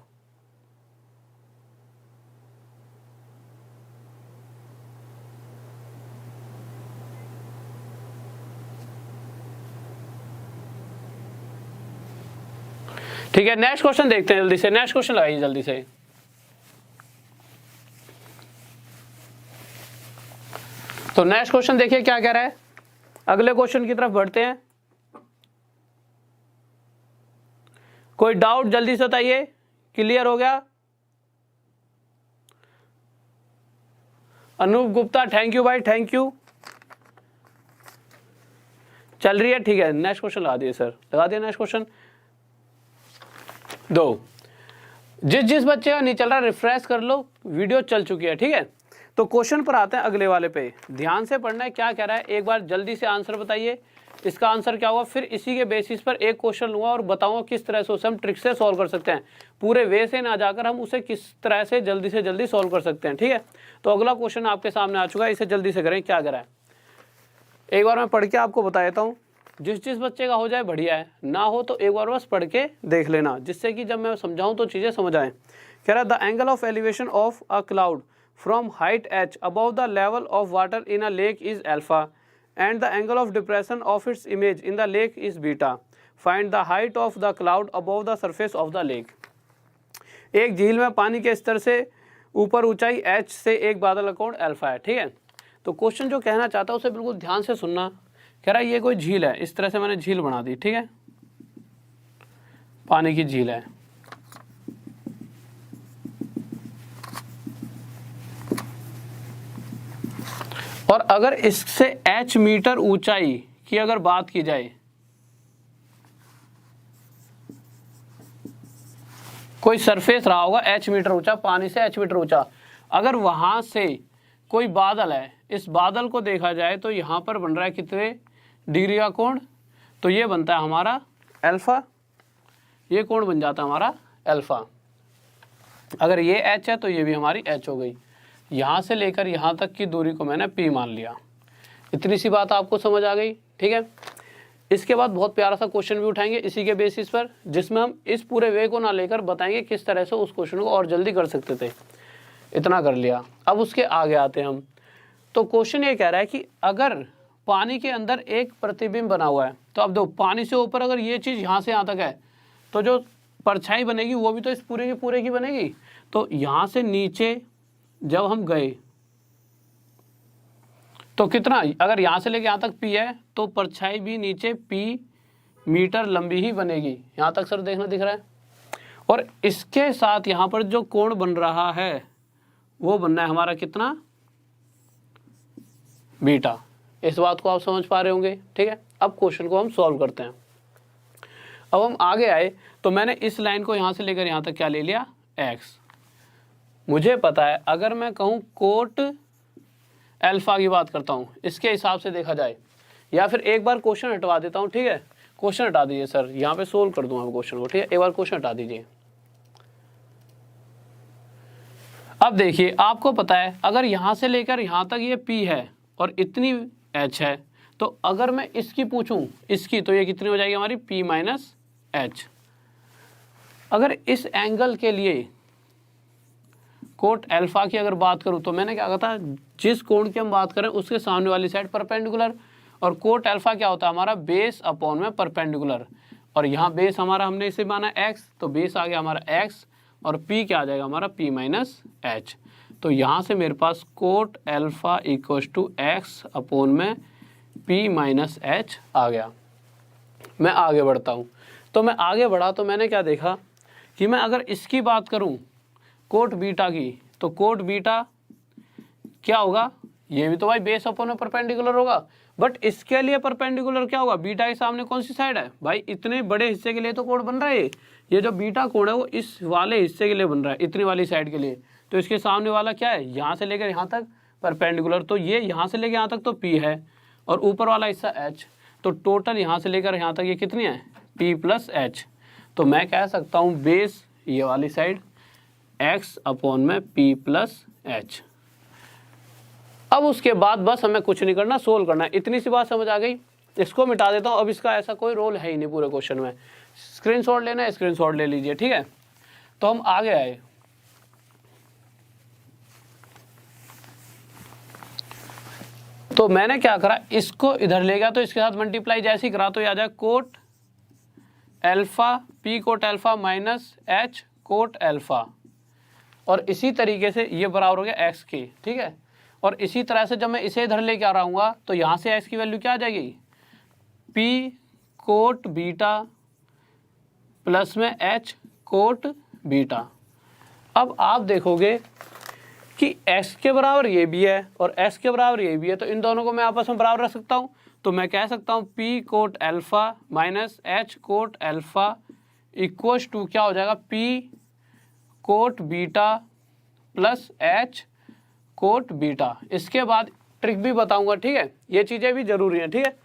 ठीक है, नेक्स्ट क्वेश्चन देखते हैं जल्दी से, नेक्स्ट क्वेश्चन लगाइए जल्दी से। तो नेक्स्ट क्वेश्चन देखिए क्या कह रहा है, अगले क्वेश्चन की तरफ बढ़ते हैं। कोई डाउट जल्दी से बताइए, क्लियर हो गया। अनूप गुप्ता थैंक यू भाई, थैंक यू। चल रही है, ठीक है। नेक्स्ट क्वेश्चन लगा दिए सर, लगा दिया नेक्स्ट क्वेश्चन। दो जिस बच्चे का नहीं चल रहा रिफ्रेश कर लो, वीडियो चल चुकी है, ठीक है। तो क्वेश्चन पर आते हैं अगले वाले पे, ध्यान से पढ़ना है क्या कह रहा है, एक बार जल्दी से आंसर बताइए। इसका आंसर क्या होगा, फिर इसी के बेसिस पर एक क्वेश्चन लूंगा और बताऊंगा किस तरह से उसे हम ट्रिक से सॉल्व कर सकते हैं। पूरे वे से ना जाकर हम उसे किस तरह से जल्दी सॉल्व कर सकते हैं, ठीक है। तो अगला क्वेश्चन आपके सामने आ चुका है, इसे जल्दी से करें। क्या कह रहा है एक बार मैं पढ़ के आपको बता देता हूँ। जिस बच्चे का हो जाए बढ़िया है, ना हो तो एक बार बस पढ़ के देख लेना, जिससे कि जब मैं समझाऊं तो चीज़ें समझ आए। कह रहा है the angle of elevation of a cloud from height h above the level of water in a lake is alpha and the angle of depression of its image in the lake is beta. Find the height of the cloud above the surface of the lake. एक झील में पानी के स्तर से ऊपर ऊंचाई h से एक बादल का कोण अल्फा है, ठीक है। तो क्वेश्चन जो कहना चाहता है उसे बिल्कुल ध्यान से सुनना। कह रहा है ये कोई झील है, इस तरह से मैंने झील बना दी, ठीक है, पानी की झील है। और अगर इससे h मीटर ऊंचाई की अगर बात की जाए, कोई सरफेस रहा होगा h मीटर ऊंचा, पानी से h मीटर ऊंचा, अगर वहां से कोई बादल है, इस बादल को देखा जाए तो यहां पर बन रहा है कितने डिग्री का कोण, तो ये बनता है हमारा अल्फा, ये कोण बन जाता है हमारा अल्फा। अगर ये h है तो ये भी हमारी h हो गई। यहाँ से लेकर यहाँ तक की दूरी को मैंने p मान लिया। इतनी सी बात आपको समझ आ गई, ठीक है। इसके बाद बहुत प्यारा सा क्वेश्चन भी उठाएंगे इसी के बेसिस पर, जिसमें हम इस पूरे वे को ना लेकर बताएंगे किस तरह से उस क्वेश्चन को और जल्दी कर सकते थे। इतना कर लिया, अब उसके आगे आते हैं हम। तो क्वेश्चन ये कह रहा है कि अगर पानी के अंदर एक प्रतिबिंब बना हुआ है, तो अब दो पानी से ऊपर अगर ये चीज़ यहाँ से यहाँ तक है, तो जो परछाई बनेगी वो भी तो इस पूरे की बनेगी। तो यहाँ से नीचे जब हम गए तो कितना, अगर यहाँ से लेके यहाँ तक p है तो परछाई भी नीचे p मीटर लंबी ही बनेगी। यहाँ तक सर देखना दिख रहा है। और इसके साथ यहाँ पर जो कोण बन रहा है वो बनना है हमारा कितना, बीटा। इस बात को आप समझ पा रहे होंगे, ठीक है। अब क्वेश्चन को हम सॉल्व करते हैं। अब हम आगे आए तो मैंने इस लाइन को यहाँ से लेकर यहाँ तक क्या ले लिया, x। मुझे पता है अगर मैं कहूँ कोट अल्फा की बात करता हूँ, इसके हिसाब से देखा जाए, या फिर एक बार क्वेश्चन हटवा देता हूँ, ठीक है। क्वेश्चन हटा दीजिए सर, यहाँ पे सोल्व कर दूंगा क्वेश्चन को, ठीक है। एक बार क्वेश्चन हटा दीजिए। अब देखिए आपको पता है अगर यहाँ से लेकर यहाँ तक ये p है और इतनी h है, तो अगर मैं इसकी पूछूं इसकी, तो ये कितनी हो जाएगी हमारी p माइनस h। अगर इस एंगल के लिए कोट अल्फा की अगर बात करूं तो मैंने क्या कहा था, जिस कोण की हम बात करें उसके सामने वाली साइड परपेंडिकुलर, और कोट अल्फा क्या होता है हमारा बेस अपॉन में परपेंडिकुलर। और यहाँ बेस हमारा हमने इसे माना x, तो बेस आ गया हमारा x, और p क्या आ जाएगा हमारा p माइनस h। तो यहाँ से मेरे पास cot alpha equals to x upon में p माइनस h आ गया। मैं आगे बढ़ता हूँ, तो मैं आगे बढ़ा तो मैंने क्या देखा कि मैं अगर इसकी बात करूँ कोट बीटा की, तो कोट बीटा क्या होगा, ये भी तो भाई बेस अपॉन में परपेंडिकुलर होगा, बट इसके लिए परपेंडिकुलर क्या होगा, बीटा के सामने कौन सी साइड है भाई, इतने बड़े हिस्से के लिए तो कोण बन रहा है। ये जो बीटा कोण है वो इस वाले हिस्से के लिए बन रहा है, इतनी वाली साइड के लिए। तो इसके सामने वाला क्या है, यहाँ से लेकर यहाँ तक परपेंडिकुलर, तो ये यहाँ से लेकर यहाँ तक तो p है, और ऊपर वाला हिस्सा h, तो टोटल यहाँ से लेकर यहाँ तक ये कितनी है, p प्लस h। तो मैं कह सकता हूँ बेस ये वाली साइड x अपॉन में p प्लस h। अब उसके बाद बस हमें कुछ नहीं करना, सोल्व करना है। इतनी सी बात समझ आ गई, इसको मिटा देता हूँ। अब इसका ऐसा कोई रोल है ही नहीं पूरे क्वेश्चन में। स्क्रीनशॉट लेना है, स्क्रीनशॉट ले लीजिए, ठीक है। तो हम आगे आए, तो मैंने क्या करा, इसको इधर ले गया तो इसके साथ मल्टीप्लाई जैसे ही करा तो ये आ जाए coat alpha p quote alpha minus h quote alpha, और इसी तरीके से ये बराबर हो गया x के, ठीक है। और इसी तरह से जब मैं इसे इधर लेके आ रहा हूँ तो यहाँ से x की वैल्यू क्या आ जाएगी, p कोट बीटा प्लस में h कोट बीटा। अब आप देखोगे कि x के बराबर ये भी है और x के बराबर ये भी है, तो इन दोनों को मैं आपस में बराबर रख सकता हूँ। तो मैं कह सकता हूँ p quote alpha minus h quote alpha equals to क्या हो जाएगा, p quote beta plus h quote beta. इसके बाद ट्रिक भी बताऊंगा, ठीक है, ये चीज़ें भी जरूरी हैं, ठीक है।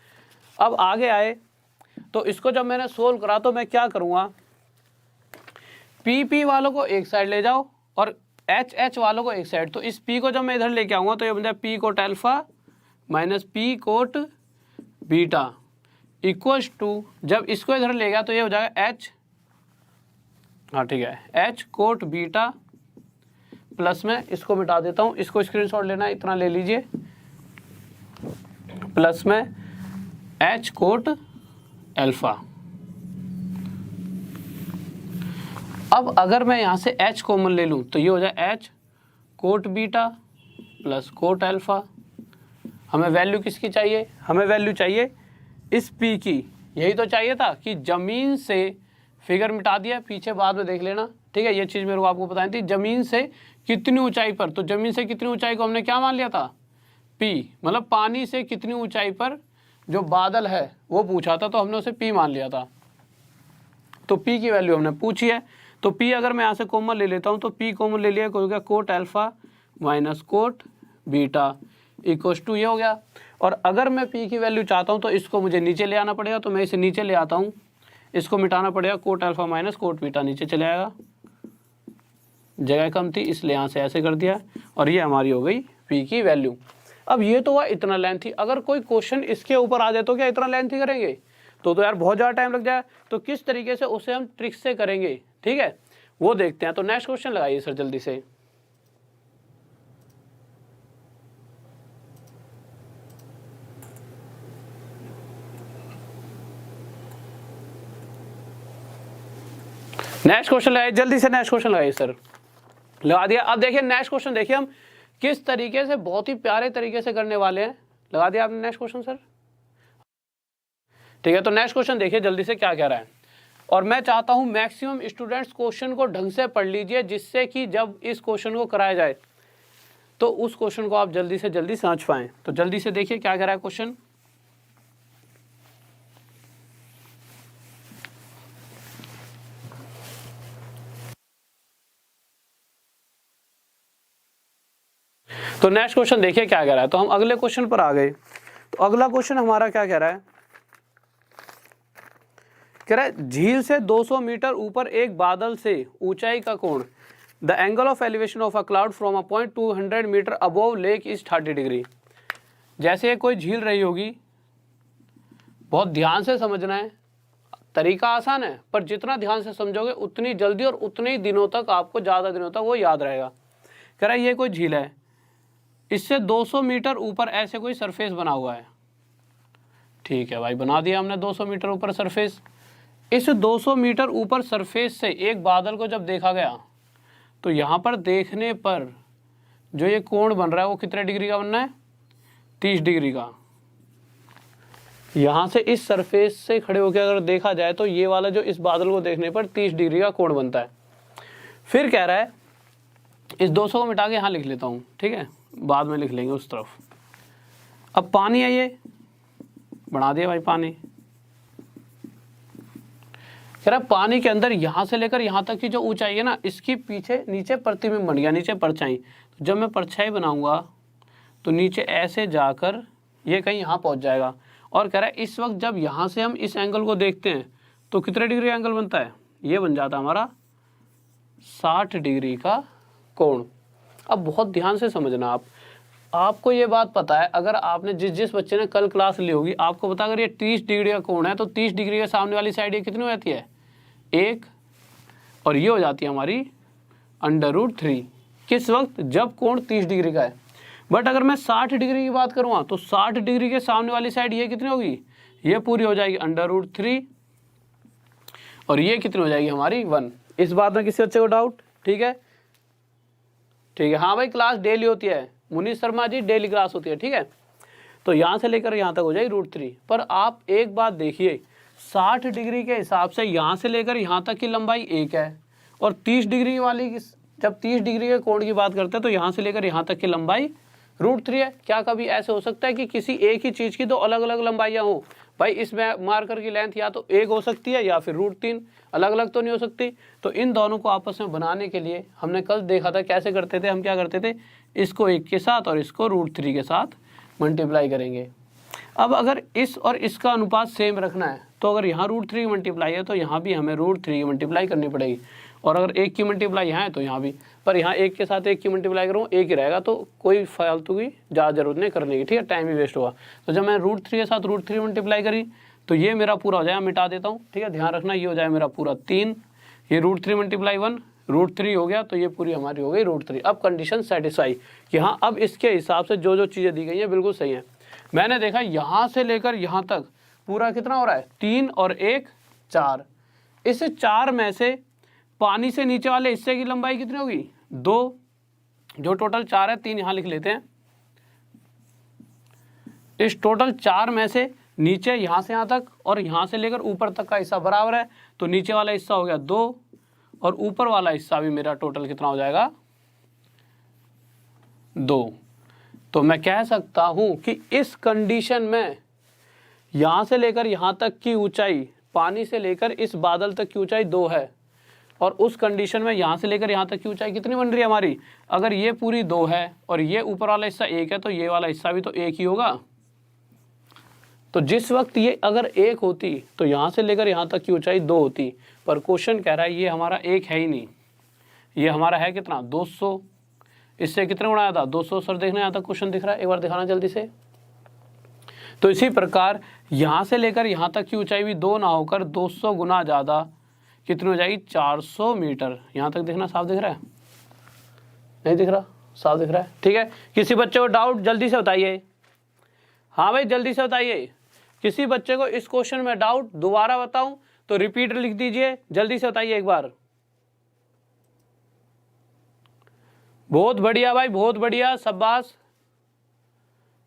अब आगे आए तो इसको जब मैंने सोल्व करा तो मैं क्या करूँगा, p वालों को एक साइड ले जाओ और h वालों को एक साइड। तो इस p को जब मैं इधर लेके आऊँगा तो ये बन जाए p quote alpha minus p quote beta equals to, जब इसको इधर ले गया तो ये हो जाएगा h, हाँ ठीक है, h कोट बीटा प्लस में इसको मिटा देता हूँ, इसको स्क्रीनशॉट लेना है, इतना ले लीजिए, प्लस में h कोट अल्फा। अब अगर मैं यहाँ से h कॉमन ले लूँ तो ये हो जाए h quote beta plus quote alpha. हमें वैल्यू किसकी चाहिए? हमें वैल्यू चाहिए इस पी की। यही तो चाहिए था कि ज़मीन से, फिगर मिटा दिया, पीछे बाद में देख लेना, ठीक है। ये चीज़ मेरे को आपको बतानी थी, ज़मीन से कितनी ऊंचाई पर। तो ज़मीन से कितनी ऊंचाई को हमने क्या मान लिया था? पी, मतलब पानी से कितनी ऊंचाई पर जो बादल है वो पूछा था, तो हमने उसे पी मान लिया था। तो पी की वैल्यू हमने पूछी है। तो पी अगर मैं यहाँ से कॉमन ले लेता हूँ तो पी कॉमन ले लिया, हो गया quote alpha minus quote beta equals to ये हो गया। और अगर मैं पी की वैल्यू चाहता हूँ तो इसको मुझे नीचे ले आना पड़ेगा, तो मैं इसे नीचे ले आता हूँ, इसको मिटाना पड़ेगा, coat alpha minus quote beta नीचे चले आएगा, जगह कम थी इसलिए यहाँ से ऐसे कर दिया, और ये हमारी हो गई पी की वैल्यू। अब ये तो हुआ इतना लेंथी, अगर कोई क्वेश्चन इसके ऊपर आ जाए तो क्या इतना लेंथी करेंगे? तो यार बहुत ज़्यादा टाइम लग जाए। तो किस तरीके से उसे हम ट्रिक से करेंगे, ठीक है, वो देखते हैं। तो नेक्स्ट क्वेश्चन लगाइए सर जल्दी से। नेक्स्ट क्वेश्चन लगाइए जल्दी से, नेक्स्ट क्वेश्चन लगाइए सर। लगा दिया। अब देखिए नेक्स्ट क्वेश्चन, देखिए हम किस तरीके से, बहुत ही प्यारे तरीके से करने वाले हैं। लगा दिया आपने नेक्स्ट क्वेश्चन सर? ठीक है, तो नेक्स्ट क्वेश्चन देखिए जल्दी से क्या कह रहा है। और मैं चाहता हूं मैक्सिमम स्टूडेंट्स क्वेश्चन को ढंग से पढ़ लीजिए, जिससे कि जब इस क्वेश्चन को कराया जाए तो उस क्वेश्चन को आप जल्दी से जल्दी समझ पाएं। तो जल्दी से देखिए क्या कह रहा है क्वेश्चन। तो नेक्स्ट क्वेश्चन देखिए क्या कह रहा है। तो हम अगले क्वेश्चन पर आ गए। तो अगला क्वेश्चन हमारा क्या कह रहा है? कह रहा है झील से 200 मीटर ऊपर एक बादल से ऊंचाई का कोण, the angle of elevation of a cloud from a point 200 metre above lake is 30 degree. जैसे कोई झील रही होगी, बहुत ध्यान से समझना है, तरीका आसान है पर जितना ध्यान से समझोगे उतनी जल्दी और उतने ही दिनों तक, आपको ज़्यादा दिनों तक वो याद रहेगा। कह रहा है ये कोई झील है, इससे 200 मीटर ऊपर ऐसे कोई सरफेस बना हुआ है। ठीक है भाई, बना दिया हमने 200 मीटर ऊपर सरफेस। इस 200 मीटर ऊपर सरफेस से एक बादल को जब देखा गया तो यहाँ पर देखने पर जो ये कोण बन रहा है वो कितने डिग्री का बनना है? 30 डिग्री का। यहाँ से इस सरफेस से खड़े होकर अगर देखा जाए तो ये वाला जो इस बादल को देखने पर 30 डिग्री का कोण बनता है। फिर कह रहा है इस 200 को मिटा के यहाँ लिख लेता हूँ, ठीक है, बाद में लिख लेंगे उस तरफ। अब पानी है, ये बना दिया भाई पानी। कह रहा पानी के अंदर यहाँ से लेकर यहाँ तक की जो ऊंचाई है ना, इसकी पीछे नीचे प्रतिबिंब बन गया, नीचे परछाई। तो जब मैं परछाई बनाऊंगा तो नीचे ऐसे जाकर ये कहीं यहाँ पहुँच जाएगा। और कह रहा है इस वक्त जब यहाँ से हम इस एंगल को देखते हैं तो कितने डिग्री का एंगल बनता है? ये बन जाता है हमारा 60 डिग्री का कोण। अब बहुत ध्यान से समझना आपको ये बात पता है, अगर आपने जिस बच्चे ने कल क्लास ली होगी आपको पता, अगर ये 30 डिग्री का कोण है तो 30 डिग्री के सामने वाली साइड ये कितनी हो जाती है? 1, और ये हो जाती है हमारी √3। किस वक्त? जब कोण 30 डिग्री का है। बट अगर मैं 60 डिग्री की बात करूँगा तो 60 डिग्री के सामने वाली साइड ये कितनी होगी? ये पूरी हो जाएगी √3, और ये कितनी हो जाएगी हमारी 1। इस बात में किसी बच्चे को डाउट? ठीक है, ठीक है, हाँ भाई, क्लास डेली होती है मुनीष शर्मा जी, डेली क्लास होती है, ठीक है। तो यहाँ से लेकर यहाँ तक हो जाएगी √3। पर आप एक बात देखिए, 60 डिग्री के हिसाब से यहाँ से लेकर यहाँ तक की लंबाई 1 है, और 30 डिग्री वाली, जब 30 डिग्री के कोण की बात करते हैं तो यहाँ से लेकर यहाँ तक की लंबाई √3 है। क्या कभी ऐसे हो सकता है कि किसी एक ही चीज़ की दो अलग अलग लंबाइयाँ हों? भाई इसमें मार्कर की लेंथ या तो 1 हो सकती है या फिर √3, अलग अलग तो नहीं हो सकती। तो इन दोनों को आपस में बनाने के लिए हमने कल देखा था कैसे करते थे। हम क्या करते थे, इसको 1 के साथ और इसको √3 के साथ मल्टीप्लाई करेंगे। अब अगर इस और इसका अनुपात सेम रखना है तो अगर यहाँ √3 की मल्टीप्लाई है तो यहाँ भी हमें √3 की मल्टीप्लाई करनी पड़ेगी, और अगर 1 की मल्टीप्लाई यहाँ है तो यहाँ भी। पर यहाँ 1 के साथ 1 की मल्टीप्लाई करूँ 1 ही रहेगा, तो कोई फालतू की ज़्यादा जरूरत नहीं करने की, ठीक है, टाइम भी वेस्ट होगा। तो जब मैं √3 के साथ √3 मल्टीप्लाई करी तो ये मेरा पूरा हो जाएगा, मिटा देता हूँ, ठीक है, ध्यान रखना, ये हो जाए मेरा पूरा 3, ये √3 मल्टीप्लाई 1 √3 हो गया, तो ये पूरी हमारी हो गई √3। अब कंडीशन सेटिस्फाई कि हाँ अब इसके हिसाब से जो जो चीज़ें दी गई हैं बिल्कुल सही है। मैंने देखा यहाँ से लेकर यहाँ तक पूरा कितना हो रहा है? 3 और 1 4। इस 4 में से पानी से नीचे वाले हिस्से की लंबाई कितनी होगी? 2, जो टोटल 4 है 3 यहाँ लिख लेते हैं। इस टोटल 4 में से नीचे यहाँ से यहाँ तक और यहाँ से लेकर ऊपर तक का हिस्सा बराबर है, तो नीचे वाला हिस्सा हो गया 2 और ऊपर वाला हिस्सा भी मेरा टोटल कितना हो जाएगा 2। तो मैं कह सकता हूँ कि इस कंडीशन में यहाँ से लेकर यहाँ तक की ऊंचाई, पानी से लेकर इस बादल तक की ऊंचाई 2 है, और उस कंडीशन में यहाँ से लेकर यहाँ तक की ऊंचाई कितनी बन रही है हमारी, अगर ये पूरी 2 है और ये ऊपर वाला हिस्सा 1 है, तो ये वाला हिस्सा भी तो 1 ही होगा। तो जिस वक्त ये अगर 1 होती तो यहाँ से लेकर यहाँ तक की ऊंचाई 2 होती, पर क्वेश्चन कह रहा है ये हमारा 1 है ही नहीं, ये हमारा है कितना 200। इससे कितने गुणा आया था 200। सर देखना यहाँ तक क्वेश्चन दिख रहा है, एक बार दिखाना जल्दी से। तो इसी प्रकार यहाँ से लेकर यहाँ तक की ऊंचाई भी 2 ना होकर 200 गुना ज़्यादा कितनी हो जाएगी 400 मीटर। यहाँ तक देखना, साफ दिख रहा है, नहीं दिख रहा, साफ दिख रहा है, ठीक है। किसी बच्चे को डाउट जल्दी से बताइए, हाँ भाई जल्दी से बताइए। किसी बच्चे को इस क्वेश्चन में डाउट, दोबारा बताऊं तो रिपीट लिख दीजिए, जल्दी से बताइए एक बार। बहुत बढ़िया भाई, बहुत बढ़िया, शाबाश।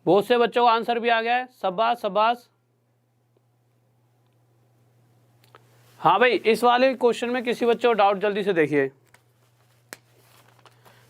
बहुत से बच्चों को आंसर भी आ गया है, शाबाश शाबाश। हाँ भाई, इस वाले क्वेश्चन में किसी बच्चे को डाउट जल्दी से देखिए,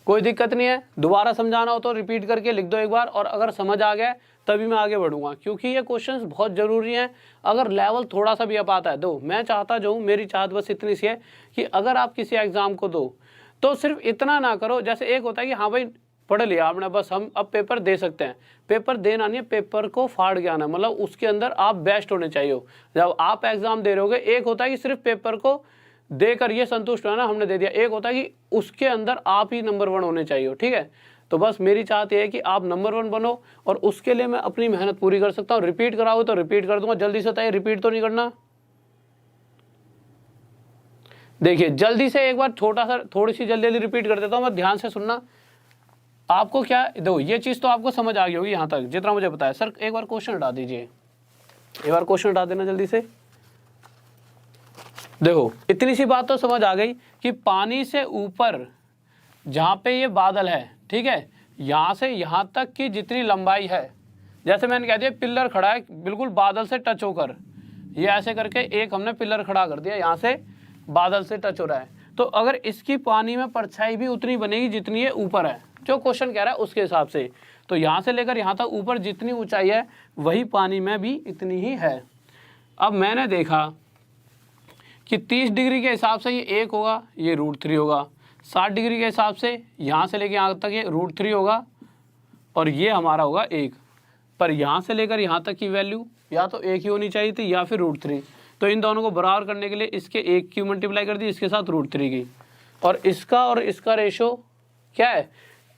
कोई दिक्कत नहीं है, दोबारा समझाना हो तो रिपीट करके लिख दो एक बार, और अगर समझ आ गया तभी मैं आगे बढ़ूंगा, क्योंकि ये क्वेश्चंस बहुत ज़रूरी हैं। अगर लेवल थोड़ा सा भी अप आता है, दो, मैं चाहता जो हूँ, मेरी चाहत बस इतनी सी है कि अगर आप किसी एग्ज़ाम को दो तो सिर्फ इतना ना करो, जैसे एक होता है कि हाँ भाई पढ़ लिया आपने, बस हम अब पेपर दे सकते हैं। पेपर देना नहीं है, पेपर को फाड़ के आना, मतलब उसके अंदर आप बेस्ट होने चाहिए। जब आप एग्ज़ाम दे रहे होगे, एक होता है कि सिर्फ पेपर को देकर ये संतुष्ट होना हमने दे दिया, एक होता है कि उसके अंदर आप ही नंबर 1 होने चाहिए, ठीक है। तो बस मेरी चाहत ये है कि आप नंबर 1 बनो, और उसके लिए मैं अपनी मेहनत पूरी कर सकता हूँ। रिपीट कराओगे तो रिपीट कर दूंगा, जल्दी से बताइए, रिपीट तो नहीं करना। देखिए जल्दी से एक बार छोटा सा, थोड़ी सी जल्दी जल्दी रिपीट कर देता हूँ मैं, ध्यान से सुनना। आपको क्या दो, ये चीज़ तो आपको समझ आ गई होगी यहाँ तक जितना मुझे बताया। सर एक बार क्वेश्चन हटा दीजिए, एक बार क्वेश्चन हटा देना जल्दी से। देखो इतनी सी बात तो समझ आ गई कि पानी से ऊपर जहाँ पे ये बादल है, ठीक है, यहाँ से यहाँ तक की जितनी लंबाई है, जैसे मैंने कह दिया पिलर खड़ा है बिल्कुल बादल से टच होकर, ये ऐसे करके एक हमने पिलर खड़ा कर दिया, यहाँ से बादल से टच हो रहा है, तो अगर इसकी पानी में परछाई भी उतनी बनेगी जितनी ये ऊपर है, जो क्वेश्चन कह रहा है उसके हिसाब से। तो यहाँ से लेकर यहाँ तक ऊपर जितनी ऊंचाई है वही पानी में भी इतनी ही है। अब मैंने देखा कि 30 डिग्री के हिसाब से ये 1 होगा, ये √3 होगा, 60 डिग्री के हिसाब से यहाँ से लेकर यहाँ तक ये √3 होगा, और ये हमारा होगा 1। पर यहाँ से लेकर यहाँ तक की वैल्यू या तो 1 ही होनी चाहिए थी या फिर √3। तो इन दोनों को बराबर करने के लिए इसके 1 की मल्टीप्लाई कर दी इसके साथ √3 की, और इसका रेशो क्या है,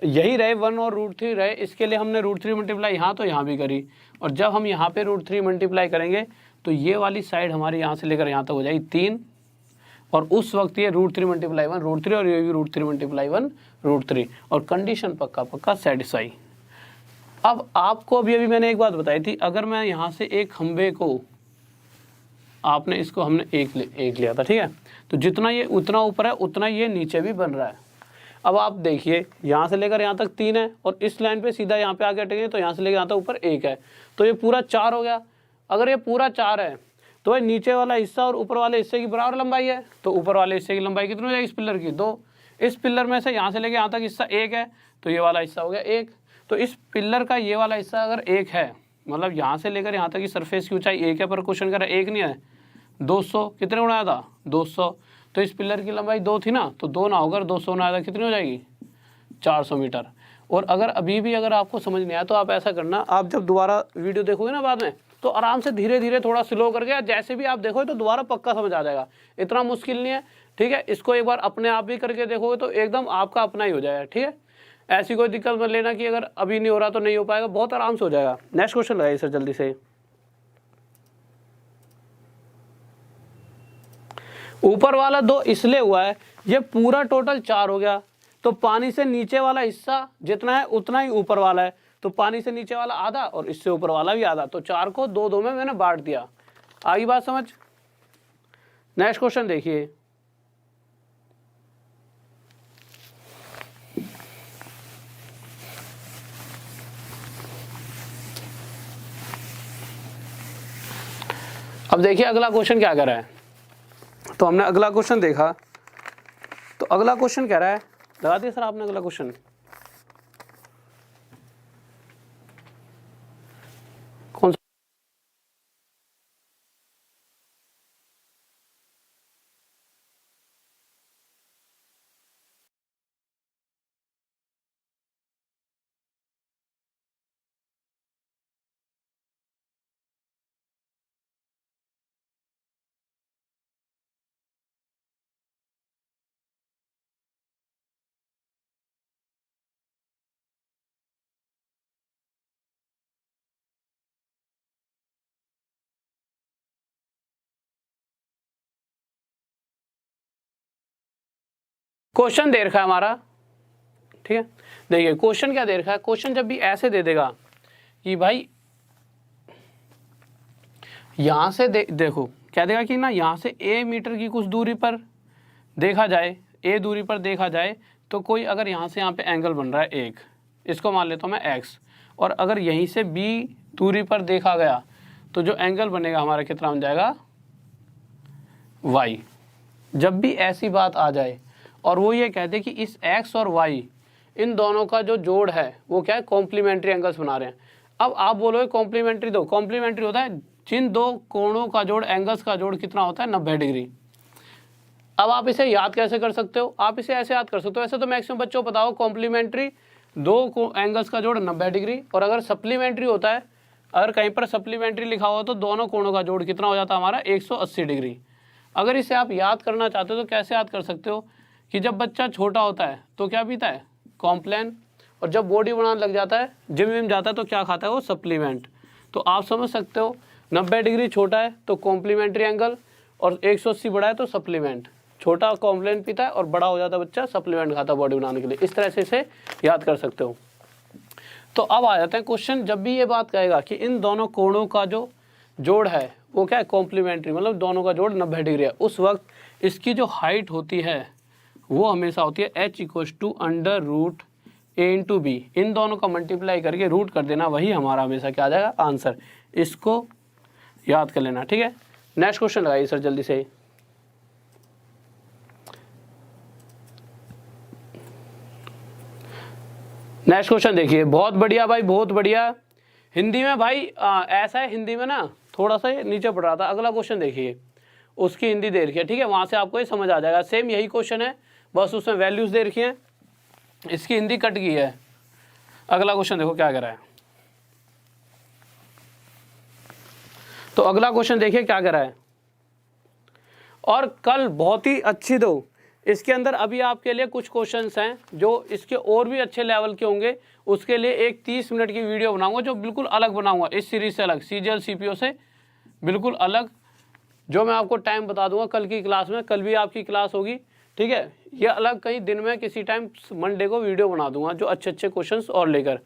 यही रहे 1 और √3 रहे, इसके लिए हमने √3 मल्टीप्लाई यहाँ तो यहाँ भी करी, और जब हम यहाँ पे √3 मल्टीप्लाई करेंगे तो ये वाली साइड हमारी यहाँ से लेकर यहाँ तक हो जाएगी 3, और उस वक्त ये √3 मल्टीप्लाई 1 √3, और ये भी √3 मल्टीप्लाई 1 √3, और कंडीशन पक्का पक्का सेटिस्फाई। अब आपको अभी मैंने एक बात बताई थी, अगर मैं यहाँ से एक खंबे को, आपने इसको हमने एक लिया था, ठीक है, तो जितना ये उतना ऊपर है उतना ये नीचे भी बन रहा है। अब आप देखिए यहाँ से लेकर यहाँ तक 3 है, और इस लाइन पे सीधा यहाँ पे आके अटेंगे तो यहाँ से लेकर यहाँ तक ऊपर 1 है, तो ये पूरा 4 हो गया। अगर ये पूरा 4 है तो ये नीचे वाला हिस्सा और ऊपर वाले हिस्से की बराबर लंबाई है, तो ऊपर वाले हिस्से की लंबाई कितनी हो जाएगी इस पिलर की 2। इस पिलर में से यहाँ से लेकर यहाँ तक हिस्सा 1 है, तो ये वाला हिस्सा हो गया 1। तो इस पिलर का ये वाला हिस्सा अगर 1 है, मतलब यहाँ से लेकर यहाँ तक की सरफेस की ऊंचाई 1 है, पर क्वेश्चन कर रहा है 1 नहीं है 200, कितने गुणा था 200, तो इस पिलर की लंबाई 2 थी ना, तो 2 ना होकर 200 ना आया, कितनी हो जाएगी 400 मीटर। और अगर अभी भी अगर आपको समझ नहीं आया तो आप ऐसा करना, आप जब दोबारा वीडियो देखोगे ना बाद में, तो आराम से धीरे धीरे थोड़ा स्लो करके, जैसे भी आप देखोगे तो दोबारा पक्का समझ आ जाएगा, इतना मुश्किल नहीं है, ठीक है। इसको एक बार अपने आप भी करके देखोगे तो एकदम आपका अपना ही हो जाएगा, ठीक है। ऐसी कोई दिक्कत मत लेना कि अगर अभी नहीं हो रहा तो नहीं हो पाएगा, बहुत आराम से हो जाएगा। नेक्स्ट क्वेश्चन लगाइए सर जल्दी से। ऊपर वाला 2 इसलिए हुआ है, ये पूरा टोटल 4 हो गया, तो पानी से नीचे वाला हिस्सा जितना है उतना ही ऊपर वाला है, तो पानी से नीचे वाला आधा और इससे ऊपर वाला भी आधा, तो 4 को 2 में मैंने बांट दिया। आगे बात समझ। नेक्स्ट क्वेश्चन देखिए, अब देखिए अगला क्वेश्चन क्या कह रहा है। तो हमने अगला क्वेश्चन देखा, तो अगला क्वेश्चन कह रहा है, लगा दिया सर आपने अगला क्वेश्चन, कौन सा? क्वेश्चन दे रखा है हमारा, ठीक है। देखिए क्वेश्चन क्या दे रखा है, क्वेश्चन जब भी ऐसे दे देगा कि भाई यहां से देखो क्या देगा कि ना यहाँ से a मीटर की कुछ दूरी पर देखा जाए, a दूरी पर देखा जाए तो कोई अगर यहाँ से यहाँ पे एंगल बन रहा है एक, इसको मान लेता हूँ मैं x, और अगर यहीं से b दूरी पर देखा गया तो जो एंगल बनेगा हमारा कितना बन जाएगा y। जब भी ऐसी बात आ जाए और वो ये कहते कि इस x और y इन दोनों का जो जोड़ है वो क्या है, कॉम्प्लीमेंट्री एंगल्स बना रहे हैं। अब आप बोलोगे कॉम्प्लीमेंट्री, दो कॉम्प्लीमेंट्री होता है जिन दो कोणों का जोड़, एंगल्स का जोड़ कितना होता है 90 डिग्री। अब आप इसे याद कैसे कर सकते हो, आप इसे ऐसे याद कर सकते हो, ऐसे तो मैक्सिमम बच्चों को बताओ कॉम्प्लीमेंट्री दो एंगल्स का जोड़ 90 डिग्री, और अगर सप्लीमेंट्री होता है, अगर कहीं पर सप्लीमेंट्री लिखा हुआ तो दोनों कोणों का जोड़ कितना हो जाता है हमारा 180 डिग्री। अगर इसे आप याद करना चाहते हो तो कैसे याद कर सकते हो कि जब बच्चा छोटा होता है तो क्या पीता है, कॉम्प्लान, और जब बॉडी बनाने लग जाता है, जिम विम जाता है तो क्या खाता है वो, सप्लीमेंट। तो आप समझ सकते हो 90 डिग्री छोटा है तो कॉम्प्लीमेंट्री एंगल, और 180 बड़ा है तो सप्लीमेंट। छोटा कॉम्प्लान पीता है और बड़ा हो जाता है बच्चा सप्लीमेंट खाता है बॉडी बनाने के लिए। इस तरह से इसे याद कर सकते हो। तो अब आ जाते हैं क्वेश्चन, जब भी ये बात कहेगा कि इन दोनों कोणों का जो जोड़ है वो क्या है, कॉम्प्लीमेंट्री, मतलब दोनों का जोड़ 90 डिग्री है, उस वक्त इसकी जो हाइट होती है वो हमेशा होती है h = (a/b). इन दोनों का मल्टीप्लाई करके रूट कर देना, वही हमारा हमेशा क्या आ जाएगा आंसर। इसको याद कर लेना, ठीक है। नेक्स्ट क्वेश्चन लगाइए सर जल्दी से। नेक्स्ट क्वेश्चन देखिए, बहुत बढ़िया भाई, बहुत बढ़िया। हिंदी में भाई ऐसा है, हिंदी में ना थोड़ा सा नीचे पढ़ रहा था। अगला क्वेश्चन देखिए, उसकी हिंदी दे रखी है, ठीक है, वहां से आपको ये समझ आ जाएगा। सेम यही क्वेश्चन है, बस उसमें वैल्यूज दे रखी है, इसकी हिंदी कट गई है। अगला क्वेश्चन देखो क्या कह रहा है। तो अगला क्वेश्चन देखिए क्या कह रहा है, और कल बहुत ही अच्छी दो इसके अंदर अभी आपके लिए कुछ क्वेश्चंस हैं जो इसके और भी अच्छे लेवल के होंगे। उसके लिए एक 30 मिनट की वीडियो बनाऊंगा जो बिल्कुल अलग बनाऊंगा, इस सीरीज से अलग, CGL CPO से बिल्कुल अलग, जो मैं आपको टाइम बता दूंगा कल की क्लास में। कल भी आपकी क्लास होगी, ठीक है। यह अलग कहीं दिन में किसी टाइम मंडे को वीडियो बना दूंगा जो अच्छे अच्छे क्वेश्चंस और लेकर।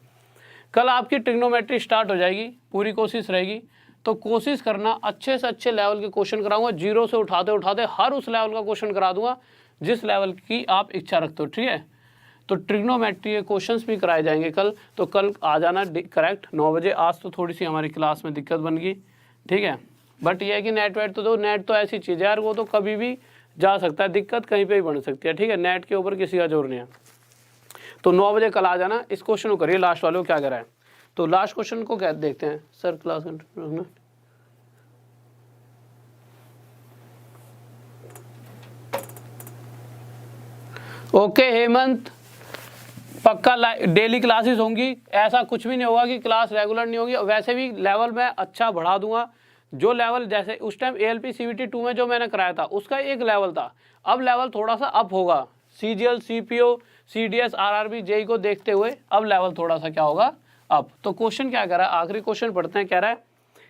कल आपकी ट्रिग्नोमेट्री स्टार्ट हो जाएगी, पूरी कोशिश रहेगी, तो कोशिश करना अच्छे से अच्छे लेवल के क्वेश्चन कराऊंगा, जीरो से उठाते उठाते हर उस लेवल का क्वेश्चन करा दूंगा जिस लेवल की आप इच्छा रखते हो, ठीक है। तो ट्रिग्नोमेट्री के क्वेश्चंस भी कराए जाएंगे कल, तो कल आ जाना करेक्ट 9 बजे। आज तो थोड़ी सी हमारी क्लास में दिक्कत बन गई, ठीक है, बट ये है कि नेट वेट तो दो, नेट तो ऐसी चीज़ है यार, वो तो कभी भी जा सकता है, दिक्कत कहीं पे भी बन सकती है, ठीक है, नेट के ऊपर किसी का जोर नहीं है। तो 9 बजे कल आ जाना। इस क्वेश्चन को करिए, लास्ट वाले को क्या करा है। तो लास्ट क्वेश्चन को क्या देखते हैं sir, class continue. Okay Hemant, पक्का डेली क्लासेस होंगी, ऐसा कुछ भी नहीं होगा कि क्लास रेगुलर नहीं होगी। वैसे भी लेवल मैं अच्छा बढ़ा दूंगा, जो लेवल जैसे उस टाइम ALP CVT 2 में जो मैंने कराया था उसका एक लेवल था, अब लेवल थोड़ा सा अप होगा। CGL CPO CDS RRB JEE को देखते हुए अब लेवल थोड़ा सा क्या होगा अप। तो क्वेश्चन क्या कह रहा है, आखिरी क्वेश्चन पढ़ते हैं। कह रहा है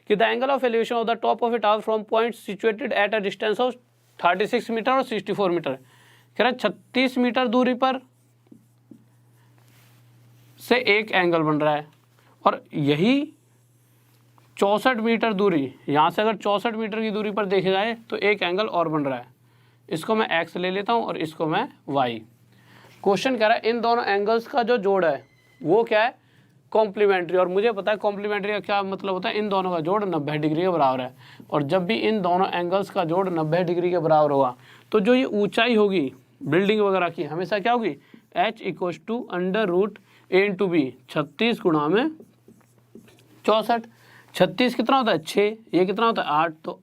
कि the angle of elevation of the top of a tower from point situated at a distance of 36 metre और 64 मीटर। कह रहा है 36 मीटर दूरी पर से एक एंगल बन रहा है, और यही 64 मीटर दूरी, यहाँ से अगर 64 मीटर की दूरी पर देखे जाए तो एक एंगल और बन रहा है। इसको मैं x ले लेता हूँ और इसको मैं y। क्वेश्चन कह रहा है इन दोनों एंगल्स का जो जोड़ है वो क्या है, कॉम्प्लीमेंट्री, और मुझे पता है कॉम्प्लीमेंट्री का क्या मतलब होता है, इन दोनों का जोड़ 90 डिग्री के बराबर है। और जब भी इन दोनों एंगल्स का जोड़ 90 डिग्री के बराबर होगा तो जो ये ऊंचाई होगी बिल्डिंग वगैरह की हमेशा क्या होगी, h = √a/b, 36 गुणा में 64। 36 कितना होता है 6, ये कितना होता है 8, तो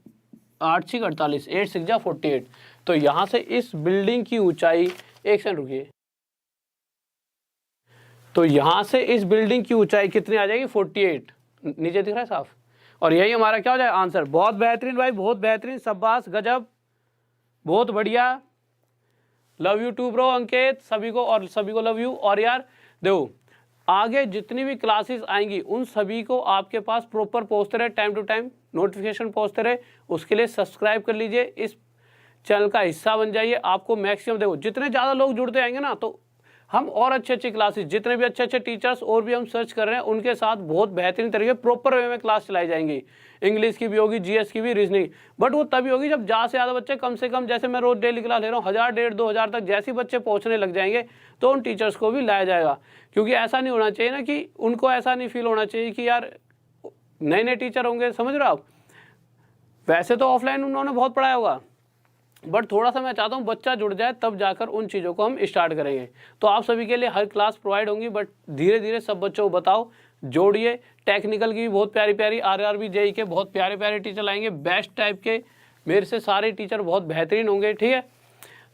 8 6 48, 8 6 जा 48। तो यहाँ से इस बिल्डिंग की ऊंचाई, एक सेकंड रुकिए, तो यहाँ से इस बिल्डिंग की ऊंचाई कितनी आ जाएगी 48, नीचे दिख रहा है साफ। और यही हमारा क्या हो जाएगा आंसर। बहुत बेहतरीन भाई, बहुत बेहतरीन, शाबाश, गजब, बहुत बढ़िया, लव यू टू ब्रो अंकित, सभी को, और सभी को लव यू। और यार देखो आगे जितनी भी क्लासेस आएंगी उन सभी को आपके पास प्रॉपर पहुंचते रहे, टाइम टू टाइम नोटिफिकेशन पहुंचते रहे, उसके लिए सब्सक्राइब कर लीजिए, इस चैनल का हिस्सा बन जाइए। आपको मैक्सिमम देखो जितने ज़्यादा लोग जुड़ते आएंगे ना तो हम और अच्छे अच्छी क्लासेस, जितने भी अच्छे अच्छे टीचर्स और भी हम सर्च कर रहे हैं उनके साथ बहुत बेहतरीन तरीके प्रॉपर वे में क्लास चलाई जाएंगी। इंग्लिश की भी होगी, जीएस की भी, रीजनिंग, बट वो तभी होगी जब ज़्यादा से ज़्यादा बच्चे, कम से कम जैसे मैं रोज डेली क्लास ले रहा हूँ 1000 1,500 2,000 तक जैसे बच्चे पहुँचने लग जाएंगे तो उन टीचर्स को भी लाया जाएगा। क्योंकि ऐसा नहीं होना चाहिए ना कि उनको ऐसा नहीं फील होना चाहिए कि यार नए नए टीचर होंगे, समझ रहे हो आप। वैसे तो ऑफलाइन उन्होंने बहुत पढ़ाया होगा बट थोड़ा सा मैं चाहता हूँ बच्चा जुड़ जाए तब जाकर उन चीज़ों को हम स्टार्ट करेंगे। तो आप सभी के लिए हर क्लास प्रोवाइड होंगी, बट धीरे धीरे सब बच्चों को बताओ, जोड़िए। टेक्निकल की भी बहुत प्यारी प्यारी, RRB JEE के बहुत प्यारे प्यारे टीचर लाएंगे, बेस्ट टाइप के, मेरे से सारे टीचर बहुत बेहतरीन होंगे, ठीक है।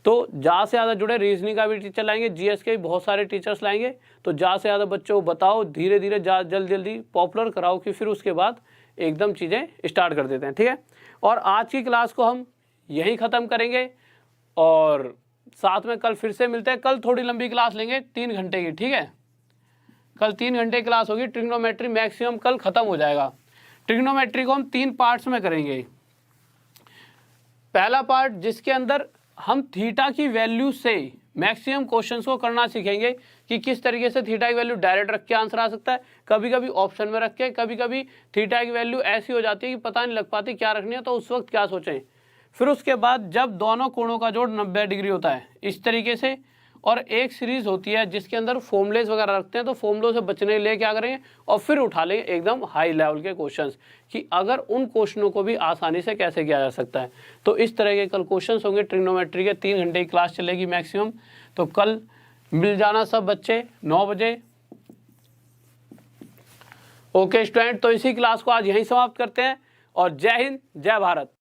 तो ज़्यादा से ज़्यादा जुड़े, रीजनिंग का भी टीचर लाएंगे, GS के भी बहुत सारे टीचर्स लाएंगे। तो ज़्यादा से ज़्यादा बच्चों को बताओ, धीरे धीरे जल्दी जल्दी पॉपुलर कराओ कि फिर उसके बाद एकदम चीज़ें स्टार्ट कर देते हैं, ठीक है। और आज की क्लास को हम यहीं ख़त्म करेंगे और साथ में कल फिर से मिलते हैं। कल थोड़ी लंबी क्लास लेंगे 3 घंटे की, ठीक है। कल 3 घंटे की क्लास होगी, ट्रिग्नोमेट्री मैक्सिमम कल ख़त्म हो जाएगा। ट्रिग्नोमेट्री को हम 3 पार्ट्स में करेंगे। पहला पार्ट जिसके अंदर हम थीटा की वैल्यू से मैक्सिमम क्वेश्चंस को करना सीखेंगे कि किस तरीके से थीटा की वैल्यू डायरेक्ट रख के आंसर आ सकता है, कभी कभी ऑप्शन में रख के, कभी कभी थीटा की वैल्यू ऐसी हो जाती है कि पता नहीं लग पाती क्या रखनी है, तो उस वक्त क्या सोचें। फिर उसके बाद जब दोनों कोणों का जोड़ 90 डिग्री होता है इस तरीके से, और एक सीरीज होती है जिसके अंदर फॉर्मूलेस वगैरह रखते हैं, तो फॉर्मूलों से बचने के लिए क्या करेंगे और फिर उठा लेंगे एकदम हाई लेवल के क्वेश्चंस कि अगर उन क्वेश्चनों को भी आसानी से कैसे किया जा सकता है। तो इस तरह के कल क्वेश्चंस होंगे ट्रिग्नोमेट्री के। 3 घंटे की क्लास चलेगी मैक्सिमम। तो कल मिल जाना सब बच्चे 9 बजे। ओके स्टूडेंट, तो इसी क्लास को आज यहीं समाप्त करते हैं और जय हिंद, जय भारत।